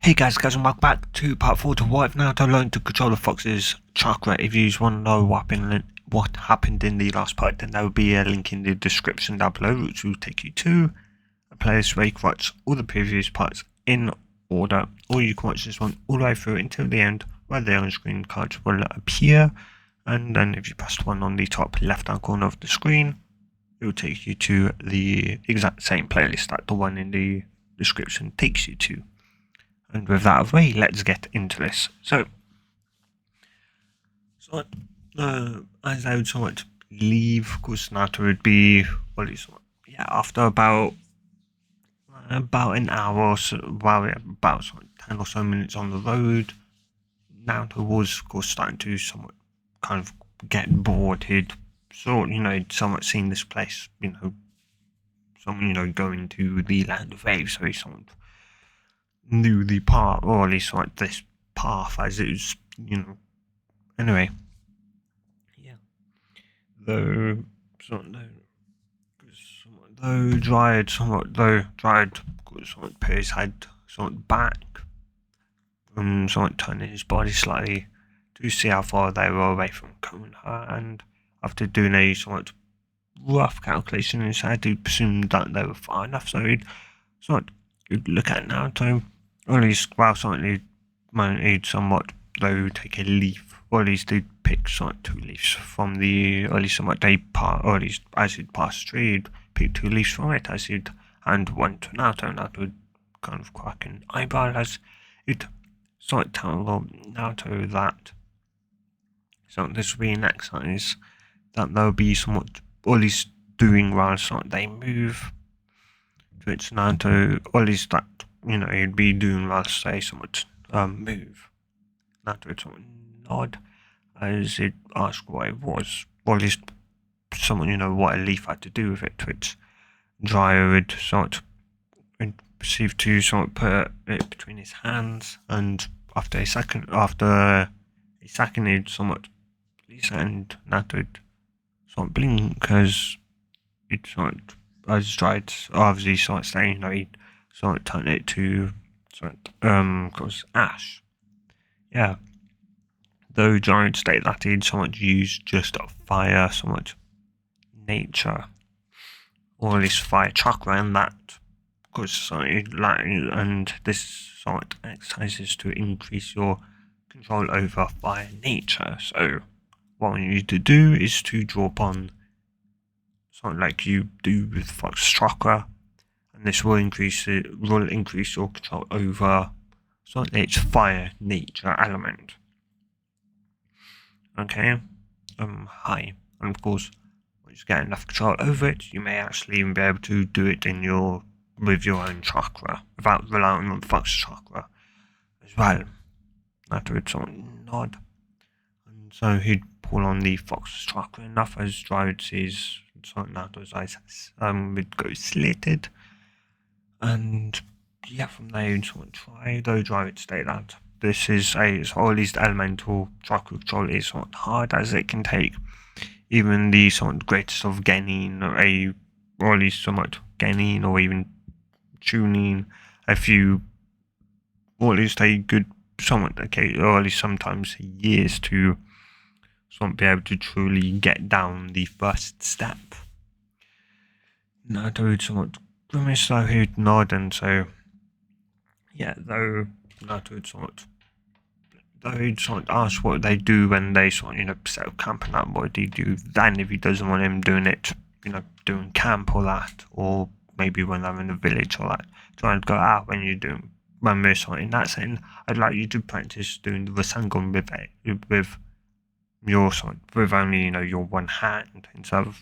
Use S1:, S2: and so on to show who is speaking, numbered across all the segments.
S1: Hey guys, and welcome back to part 4 to what I've now to learn to control the fox's chakra. If you want to know what happened in the last part, then there will be a link in the description down below, which will take you to a place where you can watch all the previous parts in order, or you can watch this one all the way through until the end, where the on-screen cards will appear, and then if you press the one on the top left-hand corner of the screen, it will take you to the exact same playlist that the one in the description takes you to. And with that out of the way, let's get into this. So as I would somewhat leave, of course, Naruto would be, after about an hour or so, about 10 or so minutes on the road, Naruto was, of course, starting to somewhat kind of get bored. He'd somewhat seen this place, going to the land of waves, so he somewhat knew the path, or at least like this path as it was, Anyway, yeah. Though Dryad somewhat put his head somewhat back, somewhat turning his body slightly to see how far they were away from Konoha, and after doing a somewhat rough calculation in his head, he presumed that they were far enough, so he'd look at Naruto. Or at least, he'd somewhat, though, take a leaf, or at least he'd pick somewhat 2 leaves from the, or at least somewhat or at least as he'd pass through, he'd pick 2 leaves from it as he'd hand one to Naruto. Naruto would kind of crack an eyebrow as he'd somewhat tell Naruto that this would be an exercise that they'll be somewhat, or at least doing while they move, to which Naruto, or at least that, he'd be doing whilst they somewhat move. Naruto would somewhat nod as he'd ask what it was, or at least someone, what a leaf had to do with it, to which Jiraiya would proceed to somewhat put it between his hands, and after a second he'd somewhat release it, and Naruto would somewhat blink as it as Jiraiya obviously saying, he'd turn it to cause ash. Yeah. Though Jiraiya state that he'd somewhat used just fire, somewhat nature, or at least fire chakra, and that because and this somewhat exercises to increase your control over fire nature. So what you need to do is to draw upon something like you do with fox chakra, and this will increase your control over its fire nature element. Okay, hi, and of course, once you get enough control over it, you may actually even be able to do it with your own chakra without relying on the fox chakra as well. That would sort of nod, and so he'd pull on the fox chakra enough as Dryad sees Naruto's eyes would go slitted. And yeah, from there you sort of try, though Dryad would state that this is or at least elemental chakra control is somewhat hard, as it can take even the somewhat greatest of genin, or at least somewhat genin, or even tuning a few, or at least a good somewhat, or at least sometimes years to be able to truly get down the first step. Naruto would somewhat grimace, though he'd nod, and so yeah, though Naruto would somewhat ask what they do when they set up camp, and that what do you do then if he doesn't want him doing it, doing camp or that, or maybe when they're in a village or that, trying to go out when we're in that setting. I'd like you to practice doing the Rasengan with your with only your one hand, instead of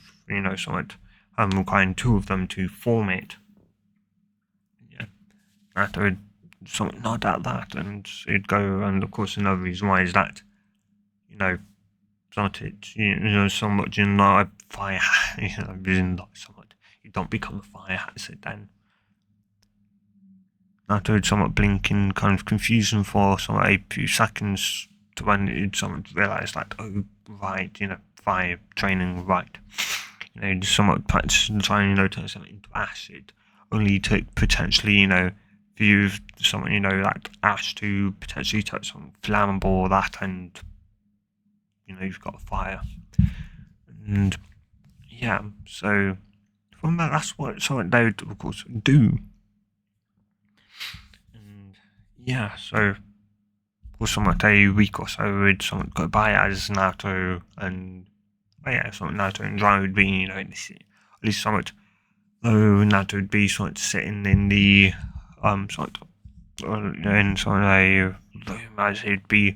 S1: requiring 2 of them to form it. Yeah, Naruto would somewhat nod at that, and it'd go. And of course, another reason why is that somewhat a fire, somewhat you don't become a fire hazard then. Naruto would somewhat blink in kind of confusion for a few seconds, to when you'd somewhat realise that, oh right, fire training, right. Somewhat practice and trying, turn something into acid, only to potentially, if you've someone that ash to potentially touch something flammable or that, and you've got a fire, and yeah, so from that's what something they would of course do, and yeah, so of course somewhat a week or so would someone go by as Naruto, and yeah, somewhat Naruto and Jiraiya would be at least somewhat. Oh, Naruto would be sort of sitting in the sort of in sort of a room as he'd be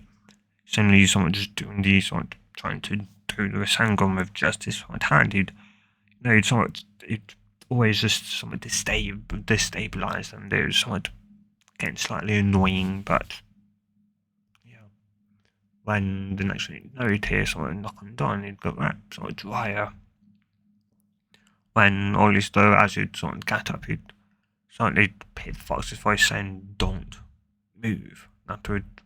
S1: suddenly someone just doing the sort of trying to do the Rasengan with just his right hand. He'd somewhat it always just somewhat destabilize them. It was somewhat getting slightly annoying, but yeah. When the next thing he'd hear someone knock on the door and he'd go back, sort of drier. When all this though, as he'd sort of get up, he'd suddenly hear the fox's voice saying, "Don't move." After he'd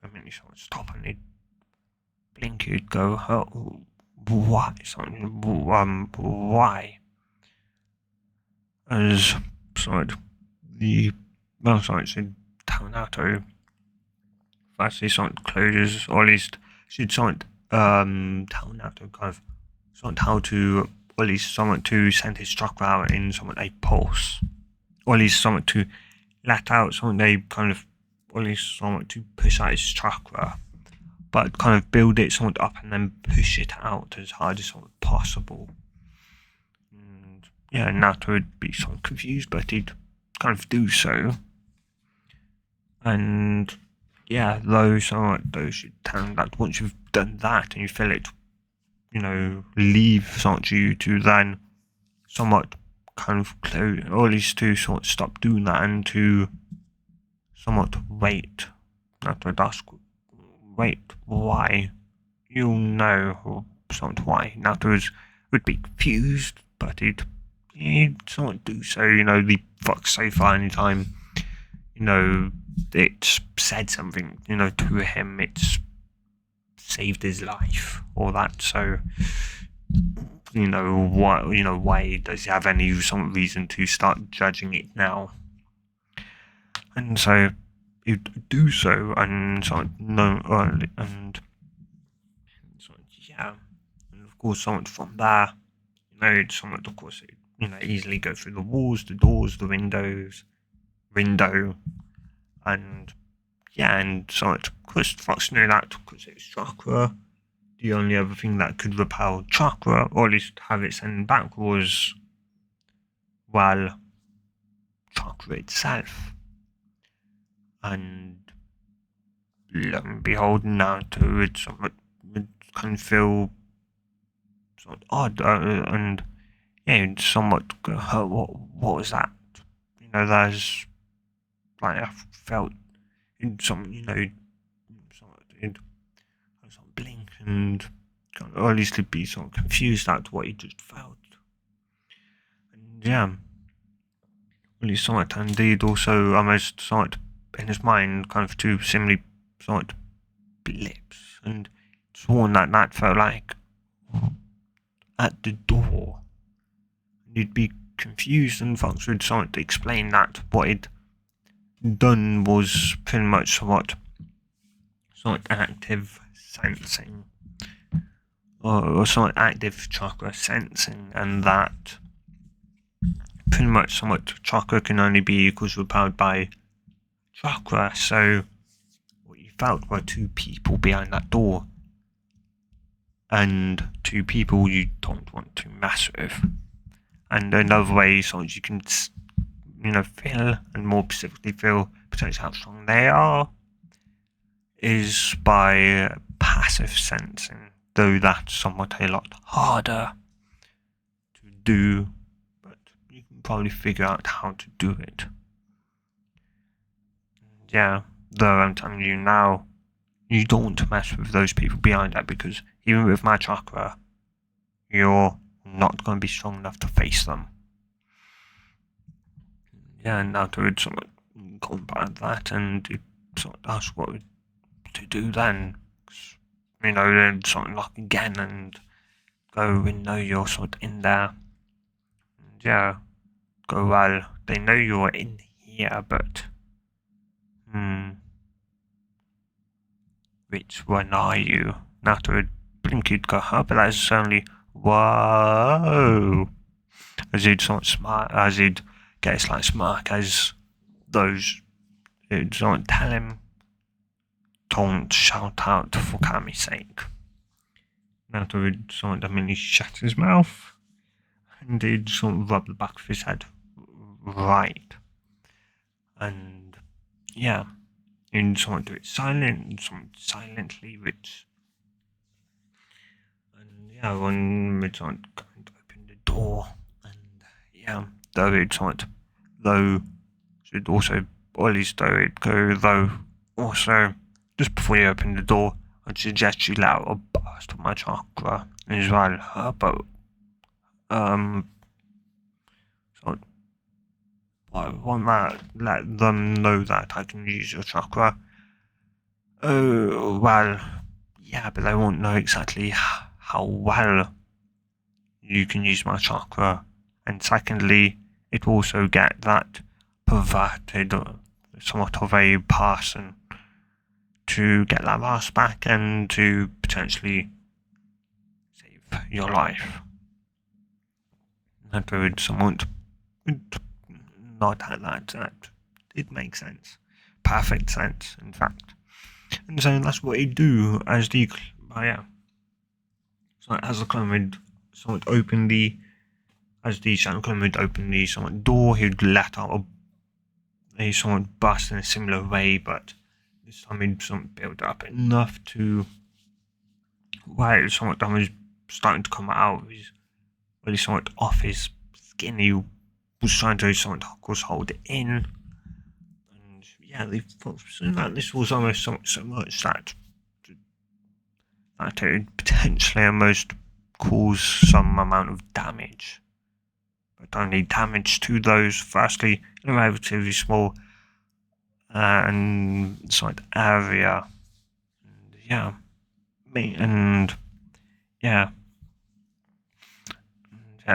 S1: immediately sort of stop and he'd blink, he'd go, "Oh, why? Why?" As sort of the said Naruto firstly sort of closes, or at least she'd sort tell Naruto kind of sort of how to, or at least somewhat to send his chakra out in somewhat a pulse, or at least somewhat to let out somewhat a kind of, or at least somewhat to push out his chakra, but kind of build it somewhat up and then push it out as hard as somewhat possible. And yeah, Naruto would be somewhat confused, but he'd kind of do so. And yeah, those should tell him that once you've done that and you feel it, leave somewhat you to then somewhat kind of close, or at least to sort of stop doing that and to somewhat wait. Not to ask, wait, why? You'll know somewhat why. Afterwards, would be confused, but he'd somewhat do so. The fox so far anytime, it's said something, to him, it's saved his life or that. So, why does he have any some reason to start judging it now? And so he'd do so, and so no, and so yeah, and of course, somewhat from there, somewhat of course, easily go through the walls, the doors, the window, and yeah, and so of course Fox knew that because it was chakra. The only other thing that could repel chakra, or at least have it send back, was, well, chakra itself. And lo and behold, Naruto would kind of feel somewhat odd, and yeah, somewhat go, oh, what was that? There's like I felt in some, somewhat blink and or at least be sort of confused at what he just felt. And yeah, at least somewhat, and he'd also almost somewhat in his mind kind of two similarly somewhat blips, and sworn that felt like at the door. And he'd be confused, and Fox would somewhat explain that what he'd done was pretty much somewhat active sensing, or somewhat active chakra sensing, and that pretty much somewhat chakra can only be equals repelled by chakra. So what you felt were two people behind that door, and two people you don't want to mess with. And another way so you can feel, and more specifically feel potentially how strong they are, is by passive sensing, though that's somewhat a lot harder to do, but you can probably figure out how to do it. Yeah, though I'm telling you now, you don't mess with those people behind that, because even with my chakra, you're not going to be strong enough to face them. Yeah, and afterwards someone combat that, and you sort of ask what to do then. Then something like again and go and know you're sort of in there. And yeah, go, well, they know you're in here, but Hmm. Which one are you? Naruto would blink, he'd go, huh, but that's only, whoa. As he'd sort of smart, as he'd get a slight smirk as those who'd sort of tell him, don't shout out for Kami's sake. Naruto would sort of immediately shut his mouth and he'd sort of rub the back of his head. Right. And yeah, he'd sort of do it silently, which. And yeah, when we'd sort of going to open the door, and yeah, though it's sort of, though should also, or at least though it go, though also, just before you open the door, I'd suggest you let out a burst of my chakra as well, but, sort of, I want that, let them know that I can use your chakra. Oh, well, yeah, but they won't know exactly how well you can use my chakra. And secondly, it will also get that perverted, somewhat of a person to get that mask back and to potentially save your life. That would somewhat not at that. It makes sense. Perfect sense, in fact. And so that's what he'd do as the, So as the clone would somewhat open the, as the Shadow Clone would open the somewhat door, he'd let out a somewhat burst in a similar way, but this time he'd somewhat build up enough to, where somewhat that was starting to come out of his, really somewhat off his skin. He was trying to somewhat, of course, hold it in. And yeah, they thought that this was almost so much that it would potentially almost cause some amount of damage. But only damage to those, firstly, in a relatively small and slight area. And yeah.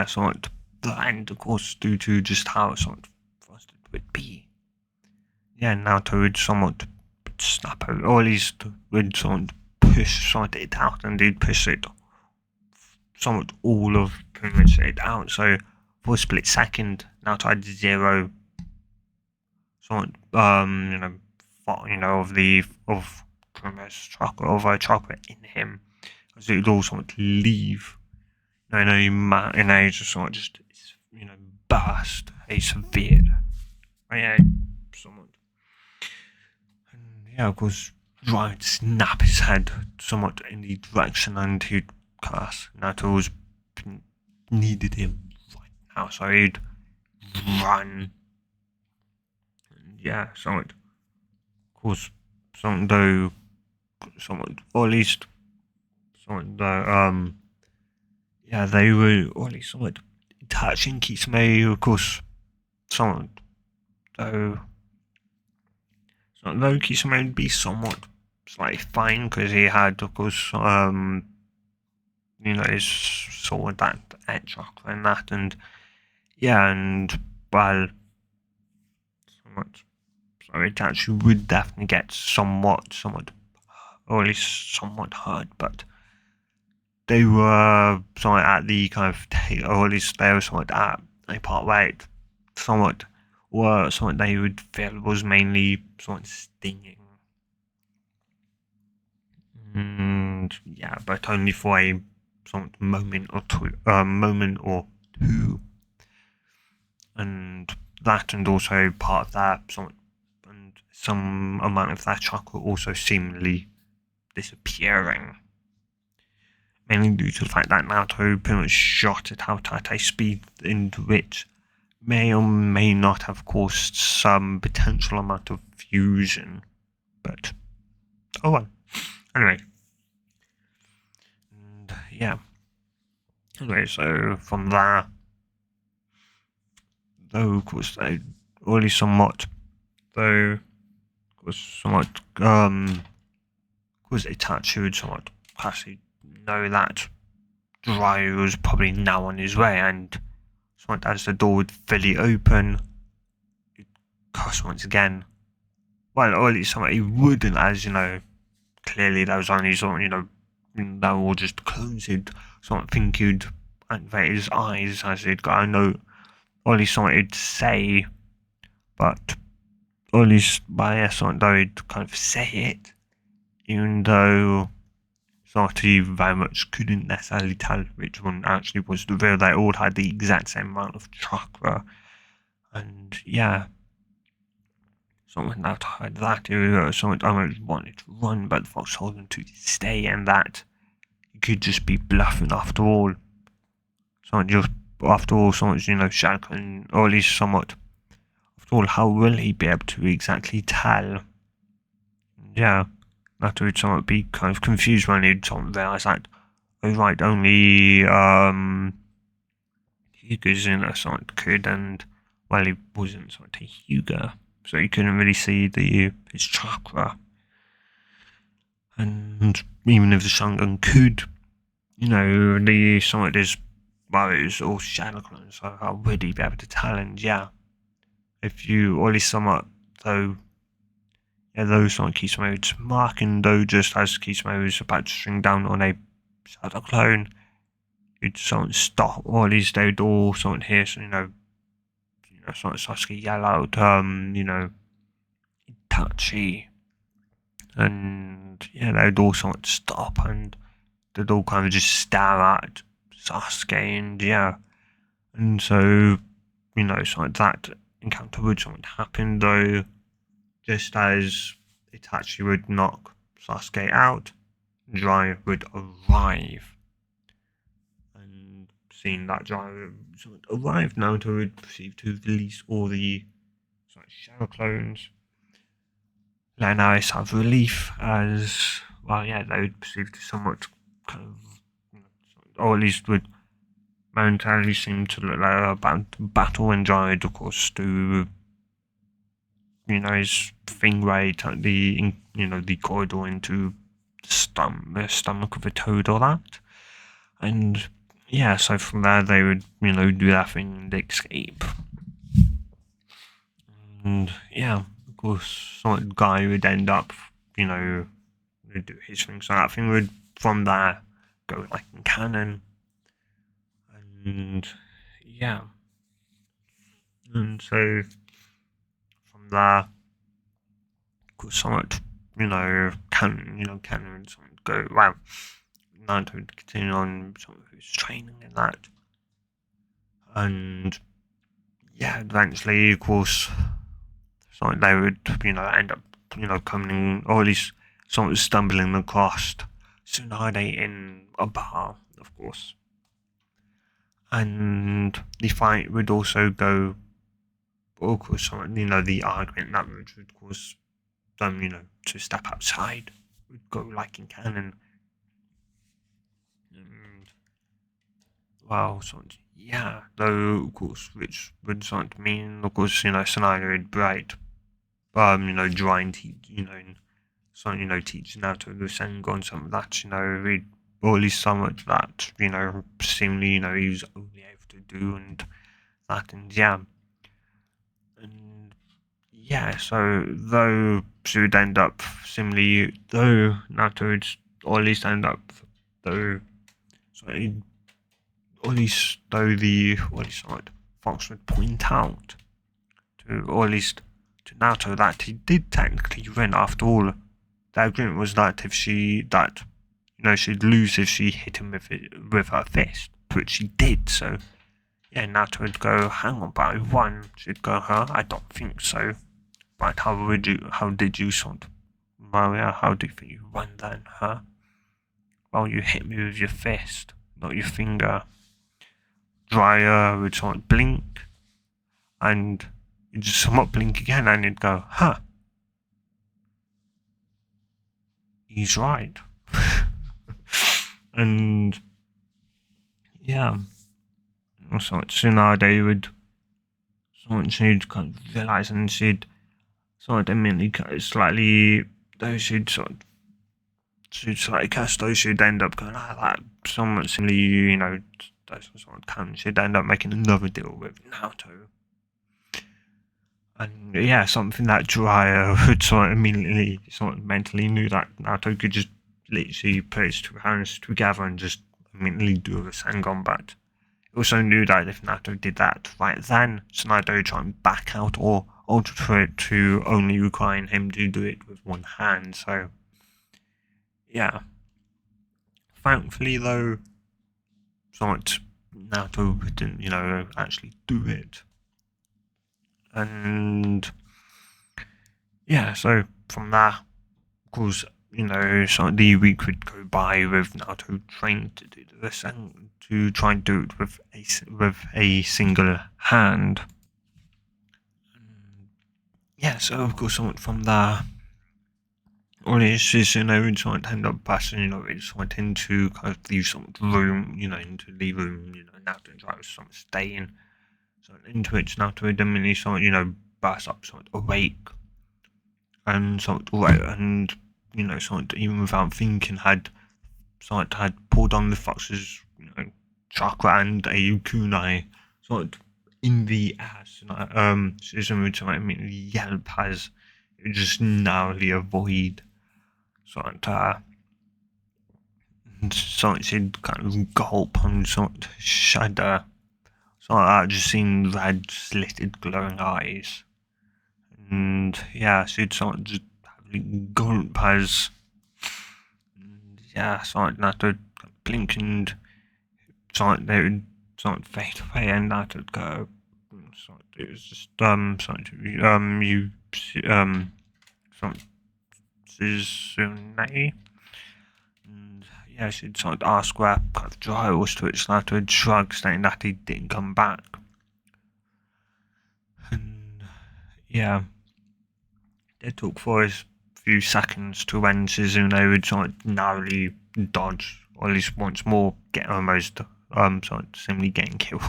S1: Somewhat blind, of course, due to just how somewhat fast it would be. Yeah, Naruto would somewhat snap out, or at least would somewhat push it out, and he'd push it somewhat all of pretty much it out. So for a split second, Naruto had zero somewhat of Kuroma's chakra, of a chakra in him, as it would all somewhat leave. In a just sort of just burst a severe, somewhat, and yeah, of course, trying to snap his head somewhat in the direction and he'd cast. Naruto needed him right now, so he'd run. And yeah, somewhat, of course, somewhat, or at least somewhat, they were, or at least somewhat touching Kisame, of course, somewhat, though Kisame would be somewhat slightly fine because he had, of course, his sword, that chakra and that, and yeah, and well, somewhat, so it actually would definitely get somewhat, or at least somewhat hurt, but they were somewhat at the kind of, or at least they were somewhat at a part where it somewhat they would feel was mainly somewhat stinging. And yeah, but only for a somewhat moment or two. And that, and also part of that, and some amount of that chakra also seemingly disappearing. Mainly due to the fact that Naruto pretty much shot it out at a speed into which may or may not have caused some potential amount of fusion. But, oh well. Anyway. And, yeah. Anyway, so from there, though, of course, they already somewhat, of course, Itachi would somewhat actually know that Jiraiya was probably now on his way, and somewhat as the door would fully open, Cuss once again well, or at least something he wouldn't, as clearly that was only sort of, they were all just clones who'd sort of think he'd activate his eyes as he'd got a note, or at least something he'd say, but or at least by something though he'd kind of say it, even though sort of he very much couldn't necessarily tell which one actually was the real. They all had the exact same amount of chakra, and yeah. Someone outside that area, someone almost wanted to run, but the fox told him to stay, and that he could just be bluffing after all. Someone just, after all, someone's, shackling, or at least somewhat. After all, how will he be able to exactly tell? Yeah, that would somewhat be kind of confused when he'd sort of realise that, oh right, only, Hugo's somewhat could, and, well, he wasn't sort of a Hugo. So he couldn't really see his chakra. And even if the Shangan could, the somewhat is, well, it was all shadow clones, so how would he be able to tell? And yeah, if you, or at least somewhat, though, yeah, those somewhat Kisame would mark, and though just as Kisame was about to string down on a shadow clone, you'd somewhat stop, or at least they'd all somewhat hear, so, somewhat Sasuke yell out, Itachi. And yeah, they'd all somewhat stop, and they'd all kind of just stare at Sasuke, and yeah. And so, something that encounter would something happen, though, just as Itachi would knock Sasuke out, Jiraiya would arrive. And seeing that Jiraiya arrived, Naruto would proceed to release all the shadow clones, letting Aris have relief as, well, yeah, they would perceive to somewhat kind of, or at least would momentarily seem to look like a battle, and Jiraiya, of course, to, his thing right at the, the corridor into the stomach of a toad or that. And yeah, so from there they would, do that thing and escape. And yeah, of course, some guy would end up, would do his thing. So that thing would, from there, go like in canon. And yeah. And so from there, of course, somewhat, canon would go, well, Naruto would continue on sort of his training and that. And yeah, eventually, of course, something they would, end up, coming, or at least someone was stumbling across Tsunade in a bar, of course. And the fight would also go, of course, the argument that would cause them, to step outside would go like in canon. And, well, yeah, though, of course, which would mean, of course, Tsunade would bright, dry and teach Naruto the Sengon, some of that, read, or at least some of that, seemingly, he was only able to do, and that, and yeah. And yeah, so though she would end up similarly, though Naruto would, or at least end up, though, sorry, or at least though Fox would point out to, or at least to Naruto, that he did technically win after all. The agreement was that if she'd lose if she hit him with her fist, which she did. So yeah, Naruto would go, hang on, but I won. She'd go, huh? I don't think so. But how did you well, yeah, how do you think you won then, huh? Well, you hit me with your fist, not your finger. Jiraiya would blink, and you'd just somewhat blink again, and you'd go, huh? He's right. And yeah, so Tsunade would, she'd kind of realise, and she'd immediately slightly, though she'd slightly cast, though she'd end up going like that, somewhat similarly, those she'd end up making another deal with Naruto. And yeah, something that Jiraiya would sort of immediately sort of mentally knew that Naruto could just literally put his two hands together and just immediately do the Sengon, but he also knew that if Naruto did that right then, so Naruto would try and back out or alter it to only requiring him to do it with one hand. So yeah. Thankfully though, somewhat Naruto didn't, actually do it. And yeah, so from there, of course, so the week would go by with Naruto trying to do this and to try and do it with a single hand. And yeah, so of course, from there, all this is, would sort of end up passing, it sort into kind of the sort of room, into the room, Naruto and Jiraiya sort of staying, so into which Naruto would immediately sort of, burst up, sort of awake, and sort of, and sort of even without thinking, had pulled on the fox's chakra and a kunai sort of in the ass. Susan would sort of immediately yelp as it just narrowly avoid sort of sort of kind of gulp and sort of shudder. Sort of just seeing red slitted glowing eyes. And yeah, she'd sort of just gulp as yeah, sort of not to blink and sort of they would sort of fade away and that would go sort of, it was just sort of you sort of Suzune and yeah, she'd sort of ask where kind of dry was, to which that would shrug, saying that he didn't come back. And yeah, it took for a few seconds to when Suzune would sort of narrowly dodge, or at least once more get almost sort of simply getting killed.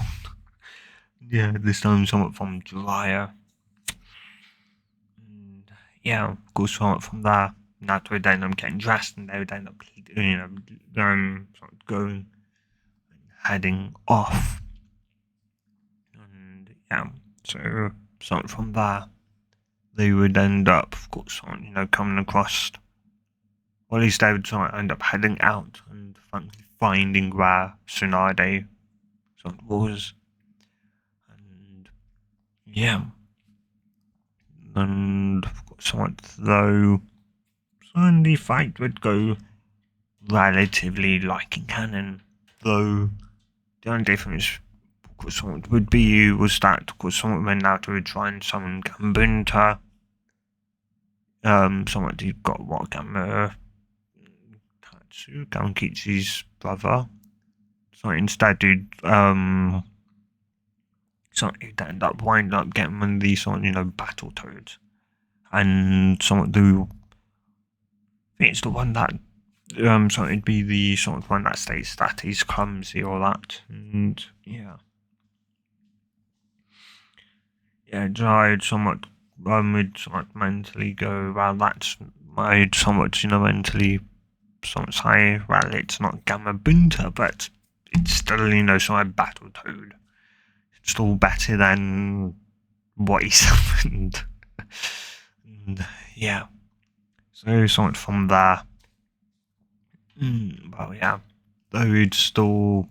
S1: Yeah, this time somewhat from Jiraiya. And yeah, of course, somewhat from there, Naruto would end up getting dressed, and they would end up, sort of going and heading off. And yeah, so sort of from there, they would end up, of course, coming across, or at least they would sort of end up heading out and finding where Tsunade sort of was. And yeah, and of course, somewhat though, and the fight would go relatively like in canon, though the only difference, of course, would be was that, of course, someone when Naruto would try and summon Gambunta, somewhat he got what Gamkichi's brother. So instead, dude, so he'd end up winding up getting one of these battle toads, and somewhat the I think it's the one that so it'd be the sort of one that states that he's clumsy or that, and yeah, I'd somewhat would somewhat mentally go, well, that's I'd somewhat mentally somewhat say, well, it's not Gamma Bunta, but it's still sort of battle toad. It's still better than what he summoned. And yeah, so somewhat from there. Well, yeah, though it's still,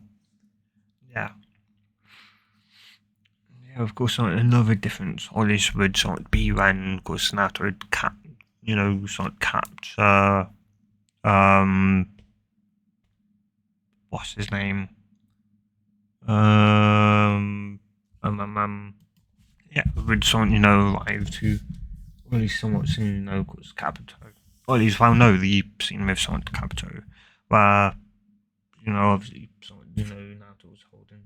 S1: yeah. Yeah, of course, another difference always would sort of be when, of course, Naruto would sort of capture, what's his name? Yeah, would sort of, arrive to, or at least somewhat soon, of course, Kabuto. Or at least, well, no, the scene with sort of Kabuto, where, obviously, sort of, Naruto was holding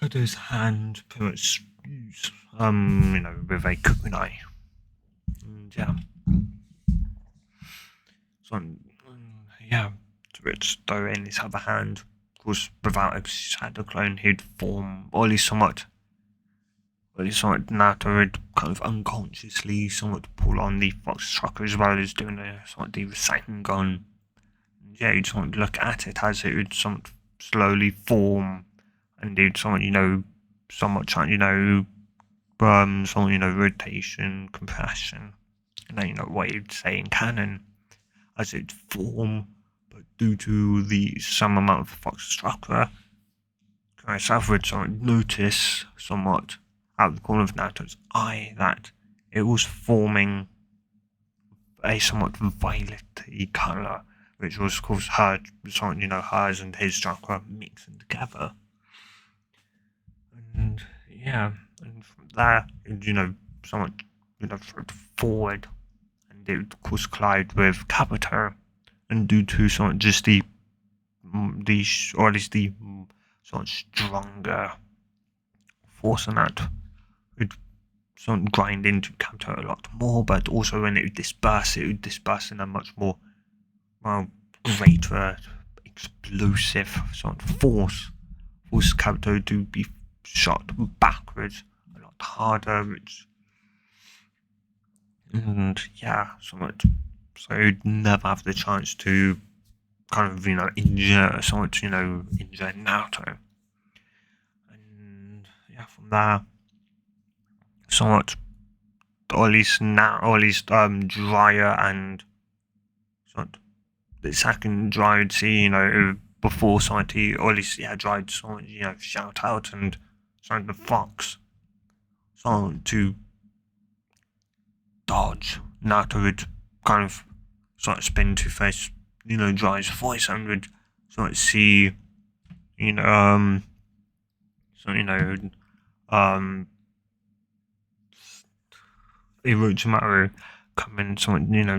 S1: Kabuto's hand, pretty much, with a kunai. And yeah. So, yeah, to which, though, in his other hand, of course, without a shadow clone, he'd form, or at least somewhat, Naruto would kind of unconsciously somewhat pull on the fox chakra as well as doing a sort of the Rasengan. Yeah, you'd sort of look at it as it would somewhat slowly form, and you'd somewhat, somewhat try, so rotation, compression, and then what you'd say in canon as it form, but due to the some amount of Fox's chakra, myself would notice somewhat out of the corner of Naruto's eye that it was forming a somewhat violet-y colour, which was of course hers and his chakra mixing together. And yeah, and from there, somewhat, forward, and it would of course collide with Capita, and due to somewhat just or at least the somewhat stronger force on that, it would somewhat grind into Capita a lot more, but also when it would disperse in a much more, greater explosive sort of force Capita to be shot backwards a lot harder, and yeah, so you'd never have the chance to kind of injure Naruto, and yeah, from there, somewhat, or at least drier and sort the second dry would see before society, or at least dried someone shout out and the fox to dodge. Naruto would kind of spin to face Dry's voice and would see Orochimaru coming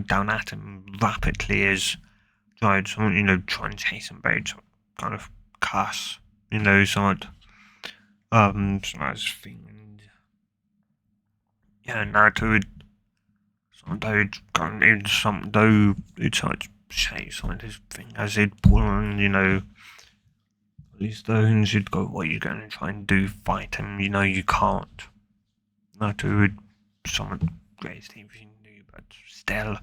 S1: down at him rapidly as Dry trying to chase him, but it's kind of cuss somewhat his thing, and yeah, Naruto would say something his thing as he'd pull on these stones. You'd go, what are you going to try and do, fight him? You can't. Naruto would somewhat raise the infinity, but still,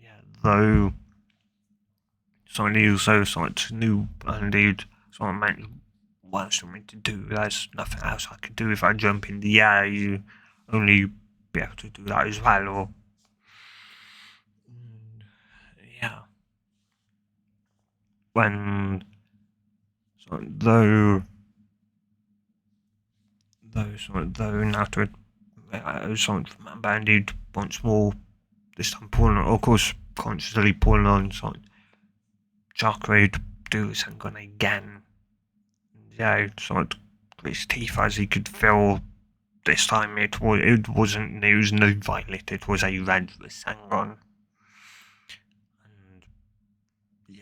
S1: yeah, though somebody also somewhat knew, and he'd someone meant, what else do you want me to do? There's nothing else I could do. If I jump in the air, you only be able to do that as well, or yeah. When though Naruto something from that banded once more, this time pulling on, of course consciously pulling on something chakra to do his Sengon again. Yeah, somewhat grit his teeth as he could feel this time it was no violet, it was a red Sengon.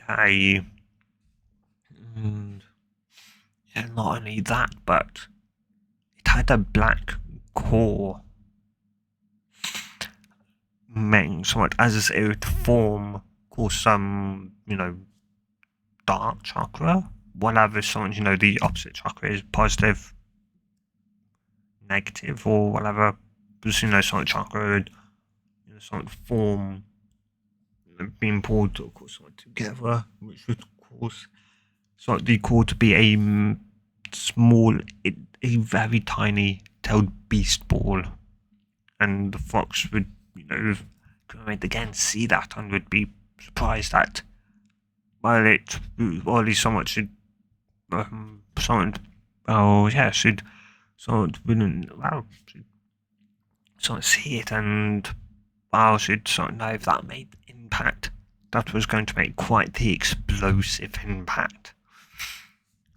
S1: And yeah, not only that, but it had a black core, meaning somewhat as it would form, cause some, dark chakra, whatever something, the opposite chakra is positive, negative, or whatever, because, some chakra would, some form, being pulled, of course, together, which would cause the core to be a small, a very tiny tailed beast ball, and the fox would, again see that and would be surprised that, well, it, or at least someone should, someone, oh yeah, should, someone wouldn't, well, should someone see it and, well, should someone know if that made impact. That was going to make quite the explosive impact.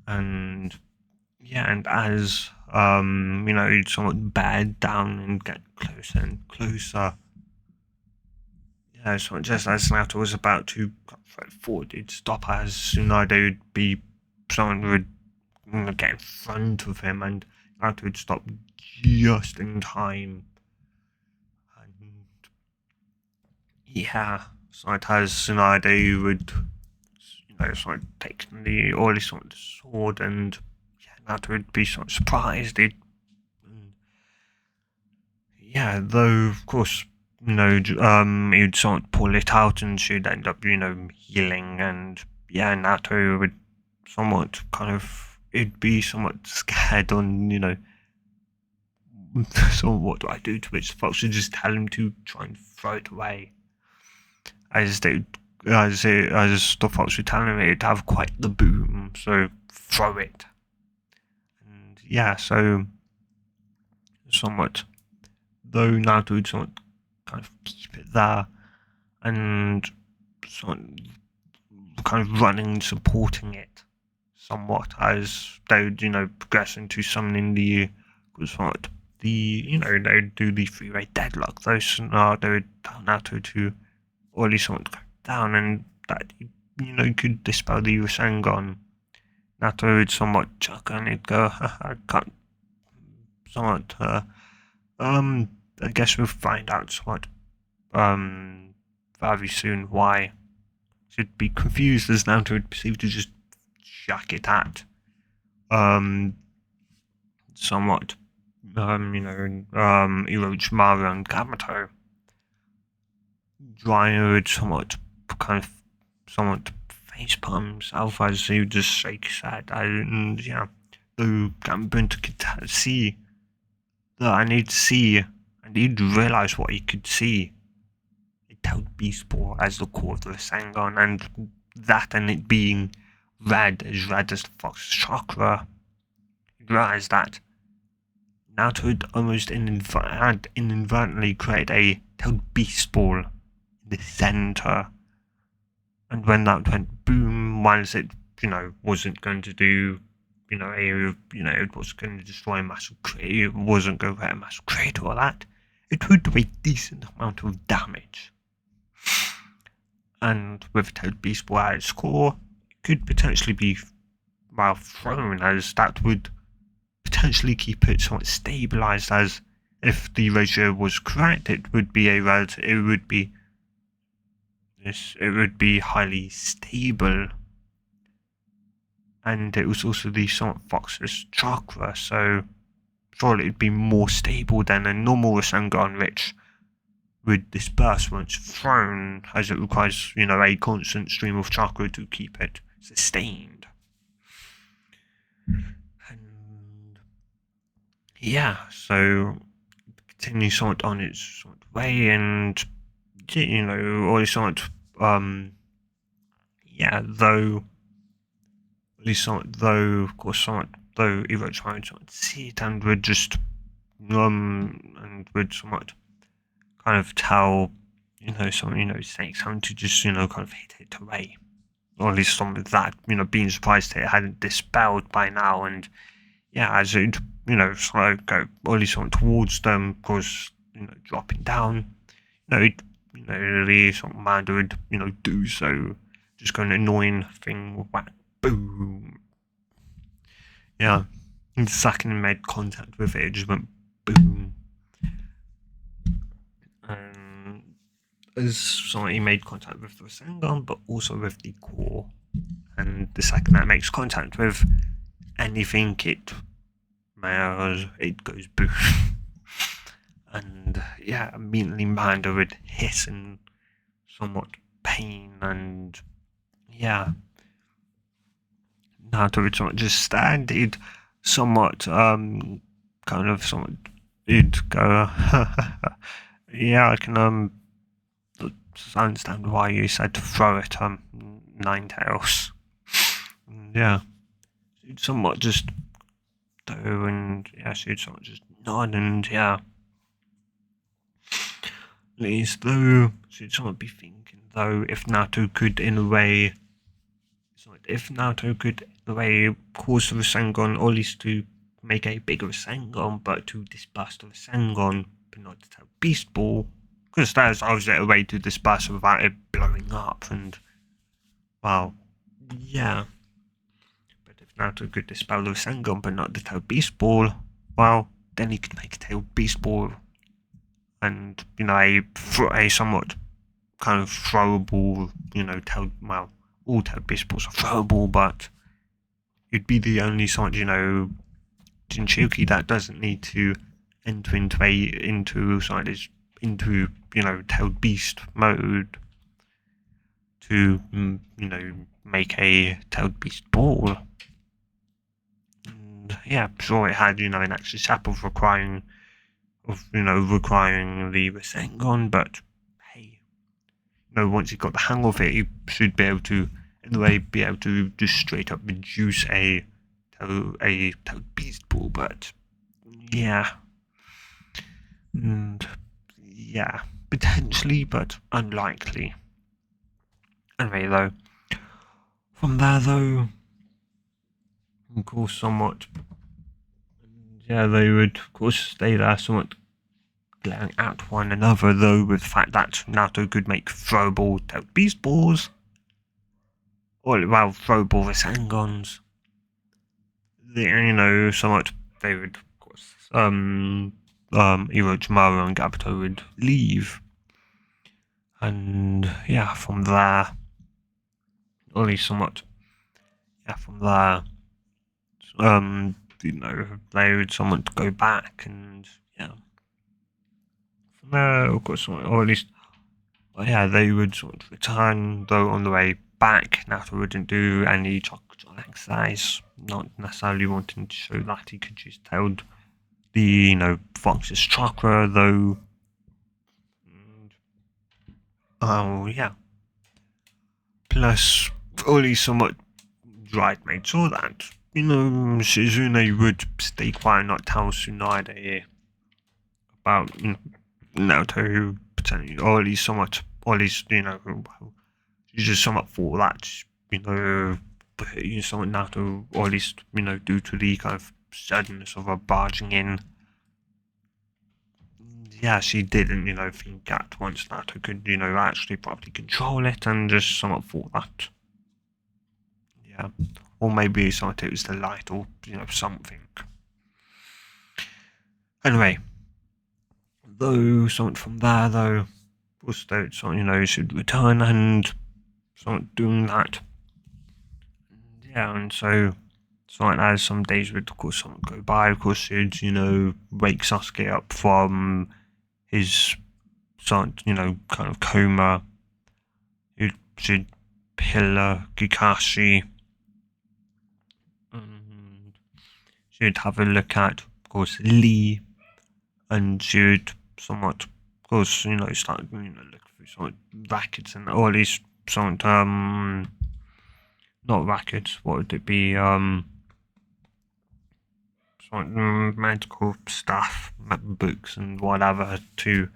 S1: And yeah, and as you'd somewhat bear down and get closer and closer. Yeah, so just as Naruto was about to go forward, it'd stop as Tsunade would be, someone would get in front of him, and Naruto would stop just in time. And yeah, so it has Tsunade would, take the oily sword, and yeah, Naruto would be surprised. Yeah, though of course, he'd pull it out, and she'd end up, healing, and yeah, Naruto would somewhat kind of, it'd be somewhat scared on, So what do I do to it? The fox would just tell him to try and throw it away. As the fox would tell him it'd have quite the boom, so throw it. And yeah, so somewhat, though Naruto would somewhat kind of keep it there, and somewhat kind of running and supporting it somewhat as they would, progress into summoning the, somewhat, they would do the three-way deadlock. Those they would tell Naruto to, or at least somewhat go down, and that, could dispel the Rasengan. Naruto would somewhat chuck and he'd go, I can't, somewhat, I guess we'll find out somewhat, very soon why. Should be confused as Naruto would perceive to just chuck it at, somewhat, Orochimaru and Kabuto. Jiraiya would somewhat face palm himself as he would just shake his head, and yeah, though Gambunta could see that I need to see, and he'd realise what he could see. It held Beast Ball as the core of the Rasengan, and that, and it being red as the fox's chakra, he'd realise that Naruto had almost inadvertently created a tailed Beast Ball in the centre. And when that went boom, whilst it, wasn't going to do, it was going to destroy a massive crater, it wasn't going to create a massive crater or that, it would do a decent amount of damage. And with a tailed Beast Ball at its core, it could potentially be well thrown, as that would potentially keep it somewhat stabilised, as if the ratio was correct, it would be highly stable, and it was also the somewhat fox's chakra, so surely it would be more stable than a normal Rasengan, which would disperse once thrown, as it requires, a constant stream of chakra to keep it sustained. And yeah, so continue somewhat on its sort of way, and or somewhat, though, at least somewhat, though, of course, somewhat, though Orochimaru would somewhat see it and would just, and would somewhat kind of tell, saying something to just, kind of hit it away. Or at least some of that, being surprised that it hadn't dispelled by now, and yeah, as it, sort of go, or at least something towards them, of course, dropping down, the sort of Mando would, do so, just go an annoying thing, whack, boom. Yeah, and the second it made contact with it, it just went boom. And as somebody made contact with the Rasengan, but also with the core. And the second that makes contact with anything, it goes boom. And yeah, immediately Mando would hiss in somewhat pain, and yeah, Naruto would somewhat just stand. He'd somewhat he'd go, yeah, I can understand why you said to throw it, Ninetales. Yeah, she'd somewhat just do, and yeah, she'd somewhat just nod, and yeah, at least though, she'd somewhat be thinking, though, if Naruto could in a way cause the Rasengan, or at least to make a bigger Rasengan, but to disperse the Rasengan, but not to tell Beast Ball, because there's obviously a way to disperse without it blowing up, and well, yeah. But if Naruto could dispel the Rasengan but not the tail Beast Ball, well, then he could make a tail Beast Ball, and a somewhat kind of throwable, all tail Beast Balls are throwable, but it'd be the only sort, Jinchuriki that doesn't need to enter into tailed beast mode to make a tailed beast ball. And yeah, sure, it had an extra step of requiring of, requiring the Rasengan, but hey, once he got the hang of it, he should be able to, in a way, be able to just straight up reduce a beast ball, but yeah. And yeah, potentially, but unlikely. Anyway, though, from there, though, of course, somewhat, yeah, they would, of course, stay there somewhat glaring at one another, though, with the fact that Naruto could make throwable beast balls, or, well, throwable Rasengans. Somewhat, they would, of course, Orochimaru and Gabuto would leave. And, yeah, from there, or at least somewhat, yeah, from there, they would somewhat go back, and, yeah. From there, of course, or at least, well, yeah, they would sort of return, though on the way back, Naruto wouldn't do any chakra exercise, not necessarily wanting to show that he could just held the, Fox's chakra, though. And, oh, yeah. Plus, Oli somewhat made sure that, Shizune would stay quiet and not tell Tsunade about, Naruto potentially, or at least somewhat, or at least, you just somewhat thought that, somewhat Naruto, or at least, due to the kind of suddenness of her barging in. Yeah, she didn't, think at once Naruto could, actually properly control it, and just somewhat thought that. Yeah. Or maybe somewhat it was the light, or, something. Anyway, though, somewhat from there, though, was that, should return, and somewhat doing that. Yeah, and so, as some days would, of course, somewhat go by, of course, she'd, wake Sasuke up from his, kind of coma. She'd pillar Kakashi, and she'd have a look at, of course, Lee, and she'd somewhat, of course, start, look through some rackets, and, or at least some, not rackets, what would it be, some medical stuff, books and whatever, to,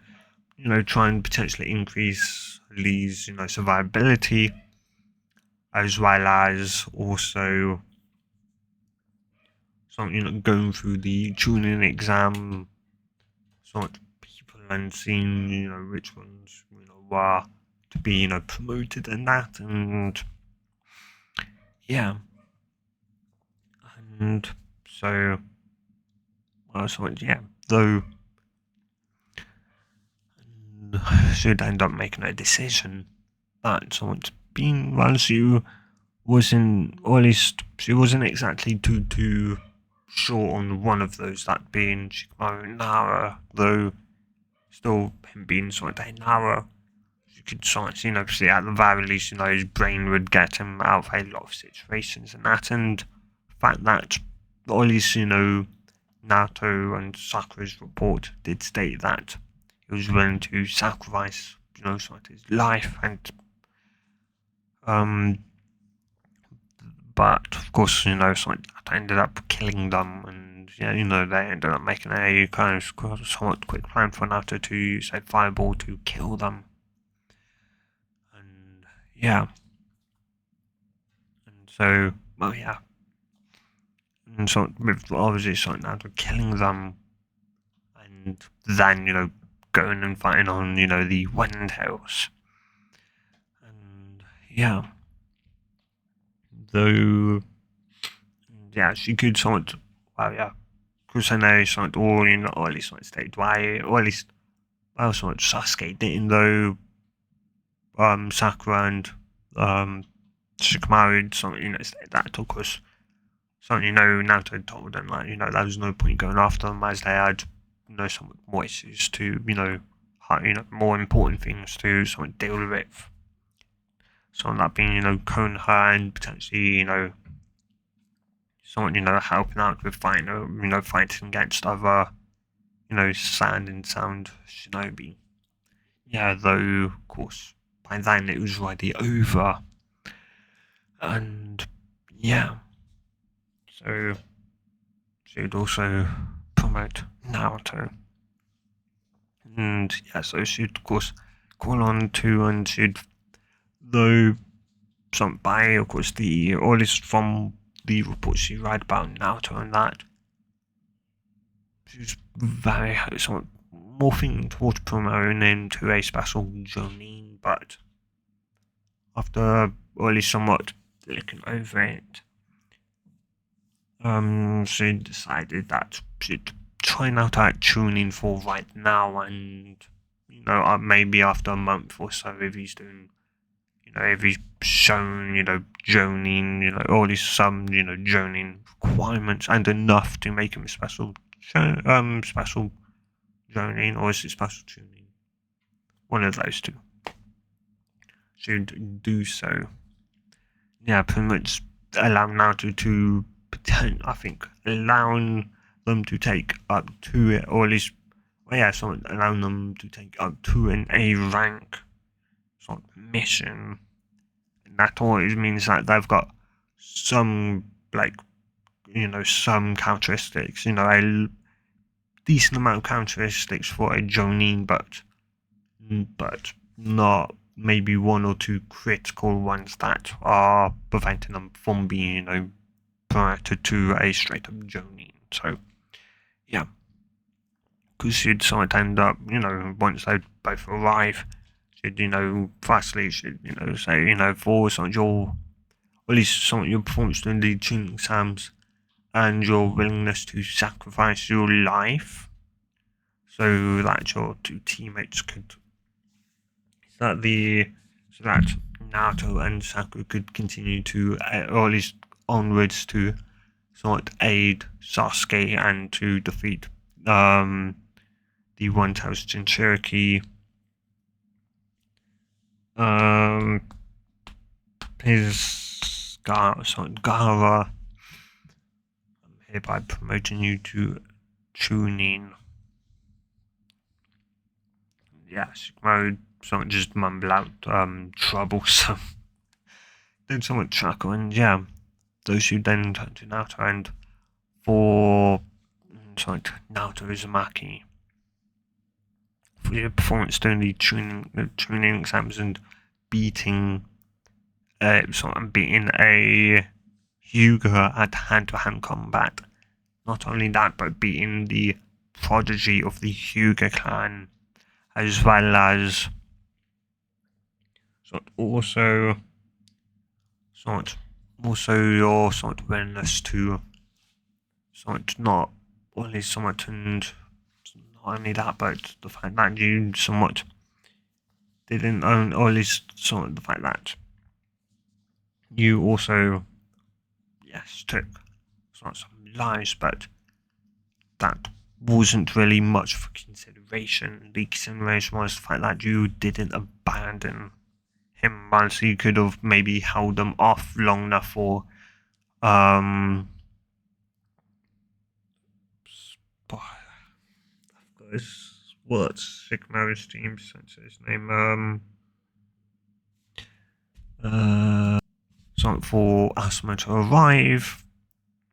S1: try and potentially increase Lee's, survivability, as well as also some, going through the tuning exam, sort of people, and seeing, which ones, were to be, promoted and that, and yeah. And so, yeah, though, should end up making a decision that someone's been, well, she wasn't, or at least she wasn't exactly too sure on one of those, that being Shikamaru and Nara, though still him being sort of Nara, you could sort of, see at the very least, his brain would get him out of a lot of situations and that, and the fact that, or at least, Naruto and Sakura's report did state that he was willing to sacrifice, sort of his life, and, but of course, sort of that ended up killing them, and yeah, they ended up making a kind of somewhat quick plan for Naruto to use a fireball to kill them. And yeah. And so, well, yeah. And so, with obviously sort of Naruto killing them, and then, going and fighting on, the Wind Hills. And yeah. Though, yeah, she could somewhat, well, yeah, because I know somewhat, or, or at least somewhat stayed why, or at least, well, somewhat Sasuke didn't, though, Sakura and, Shikamaru, something, stayed that, of course, something, Naruto told them, like, there was no point going after them, as they had, somewhat more issues to, more important things to somewhat deal with. So that being, Konoha, and potentially, someone, helping out with fighting, fighting against other, sand and sound shinobi. Yeah, though, of course, by then it was already over. And yeah, so she'd also promote Naruto. And yeah, so she'd, of course, call on to, and she'd, though, some by, of course, all this from the reports she read about Naruto and that, she was very, somewhat morphing towards promoting into a special Jonin, but after really somewhat looking over it, she decided that she'd try out at tuning for right now, and maybe after a month or so, if he's doing, if he's shown, joning, all these some, joning requirements and enough to make him a special joning, or is it special tuning? One of those two. Should do so. Yeah, pretty much allow Naruto to pretend, I think, allowing them to take up to it, or at least, well, yeah, so allowing them to take up to an A rank sort of mission. And that always means that they've got some, like, some characteristics, a decent amount of characteristics for a Jonin, but not maybe one or two critical ones that are preventing them from being, promoted to a straight up Jonin. So, yeah. Because you'd sort of end up, once they both arrive, she'd, firstly, she'd, say, for some of your, at least some of your performance during the tuning exams and your willingness to sacrifice your life so that your two teammates could, so that Naruto and Sakura could continue to, or at least onwards to sort of aid Sasuke and to defeat the 1000 Jinchuriki. His Gara. I'm hereby promoting you to tuning. Yeah, Shikamaru somewhat just mumble out troublesome. Then somewhat chuckle, and yeah, those who then turn to Naruto, and for Naruto Uzumaki for your performance during the tuning exams and beating beating a Hyuga at hand-to-hand combat. Not only that, but beating the prodigy of the Hyuga clan, as well as also your willingness to not only and not only that, but the fact that you somewhat didn't own, or at least the fact that you also, yes, took some lies, but that wasn't really much for consideration. The consideration was the fact that you didn't abandon him, whilst you could have maybe held them off long enough for what's Shikamaru's team since his name something for Asuma to arrive.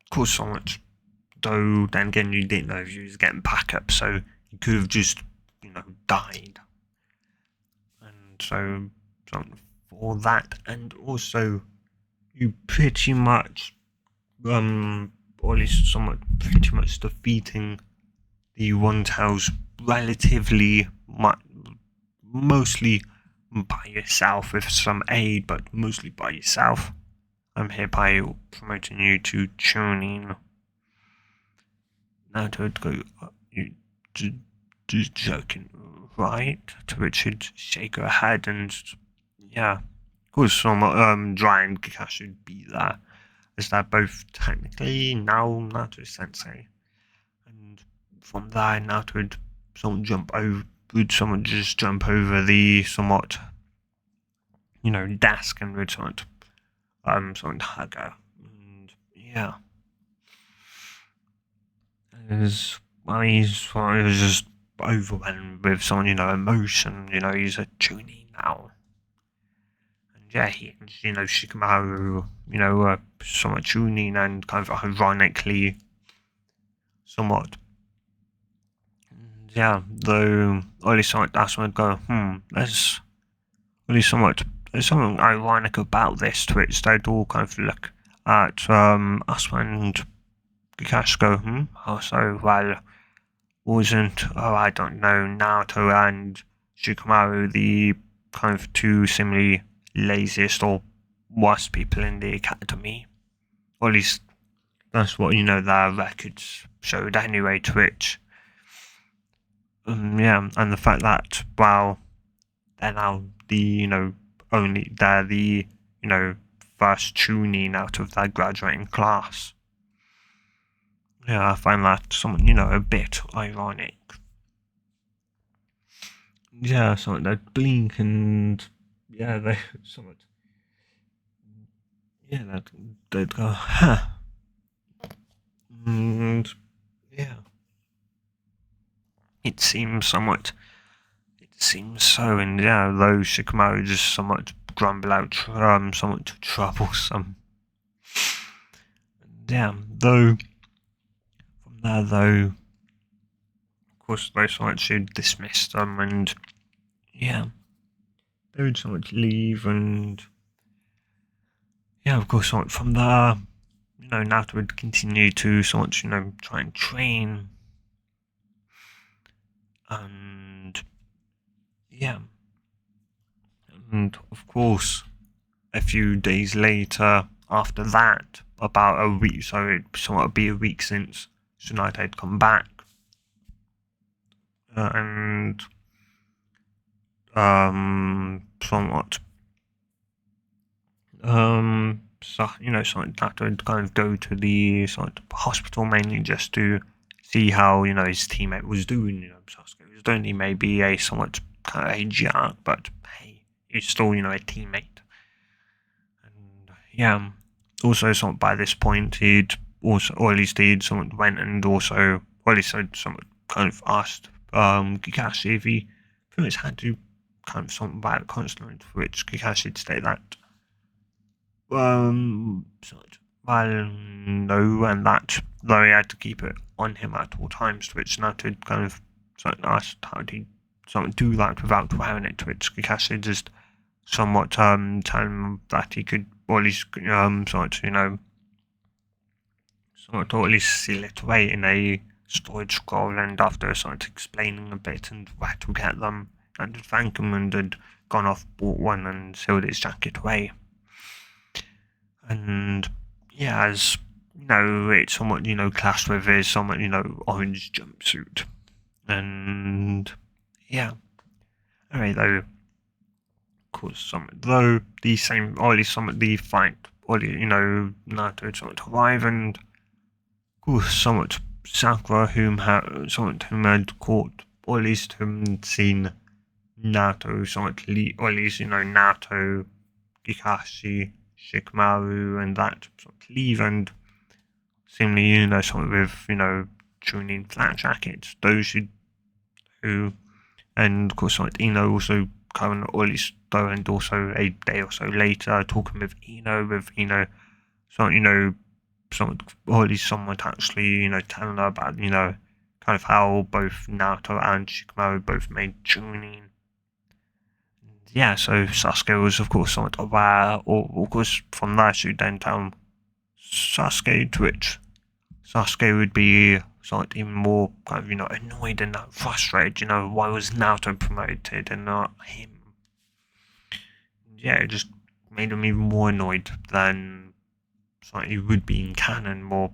S1: Of course, somewhat, though then again you didn't know if he was getting backup, so he could have just died. And so something for that, and also you pretty much or at least somewhat pretty much defeating the One-Tails relatively mostly by yourself with some aid, but mostly by yourself. I'm hereby promoting you to tuning. Now to go, you just joking, right? To which she'd shake her head, and yeah, of course, some Dry and Kakashi should be there, as they're both technically now Naruto Sensei. And from there, Naruto would someone just jump over the somewhat, desk, and would someone hug her. And yeah. As he was just overwhelmed with some, emotion. He's a Chunin now. And yeah, Shikamaru, somewhat Chunin and kind of ironically, somewhat. Yeah, though, only somewhat that's when I go, there's really somewhat, there's something ironic about this twitch. They'd all kind of look at, us and Kakashi go, oh, so, well, wasn't, I don't know, Naruto and Shikamaru the kind of two similarly laziest or worst people in the academy? Or at least that's what, their records showed anyway, Twitch. Yeah, and the fact that, well, they're now they're the, first tuning out of their graduating class. Yeah, I find that something, a bit ironic. Yeah, something they'd blink and, yeah, they, somewhat, yeah, they'd go, huh. And, yeah. It seems so, and yeah, though Shikamaru just somewhat grumble out, somewhat troublesome. Yeah, though, from there, though, of course, they somewhat should dismiss them, and yeah, they would somewhat leave, and yeah, of course, somewhat from there, Naruto would continue to somewhat, try and train, and yeah, and of course, a few days later, after that, about a week, so it somewhat be a week since Tsunade had come back, and somewhat so something that would kind of go to the sort of hospital mainly just to see how his teammate was doing. Sasuke was doing. He may be a somewhat kind of a jerk, but hey, he's still a teammate. And yeah, also somewhat by this point he'd also, or at least he'd somewhat went and also, or at least somewhat kind of asked Kakashi if he pretty much had to kind of something about it constantly, to which Kakashi would state that well, no, and that though he had to keep it on him at all times, to which Naruto kind of asked how he do that without wearing it, to which Kakashi just somewhat tell him that he could, or at least somewhat or at least seal it away in a storage scroll, and after explaining a bit and where to get them, and had thanked him and had gone off, bought one and sealed his jacket away. And yeah, as it's somewhat clashed with his somewhat orange jumpsuit, and yeah. Anyway, though, of course, though the same, or at least somewhat the fight, or Naruto somewhat arrive, and of course, somewhat Sakura, whom had caught, or at least whom seen Naruto somewhat, or at least Naruto, Kakashi, Shikamaru, and that sort of leave, and seemingly, something with, tuning flat jackets. Those who, and of course, like also coming, or at least though, and also a day or so later, talking with someone, or at least someone actually, telling her about, kind of how both Naruto and Shikamaru both made tuning. Yeah, so Sasuke was, of course, somewhat aware, or of course, from there, she would then tell Sasuke, to which Sasuke would be somewhat even more kind of, annoyed and frustrated, why was Naruto promoted and not him? Yeah, it just made him even more annoyed than something he would be in canon, more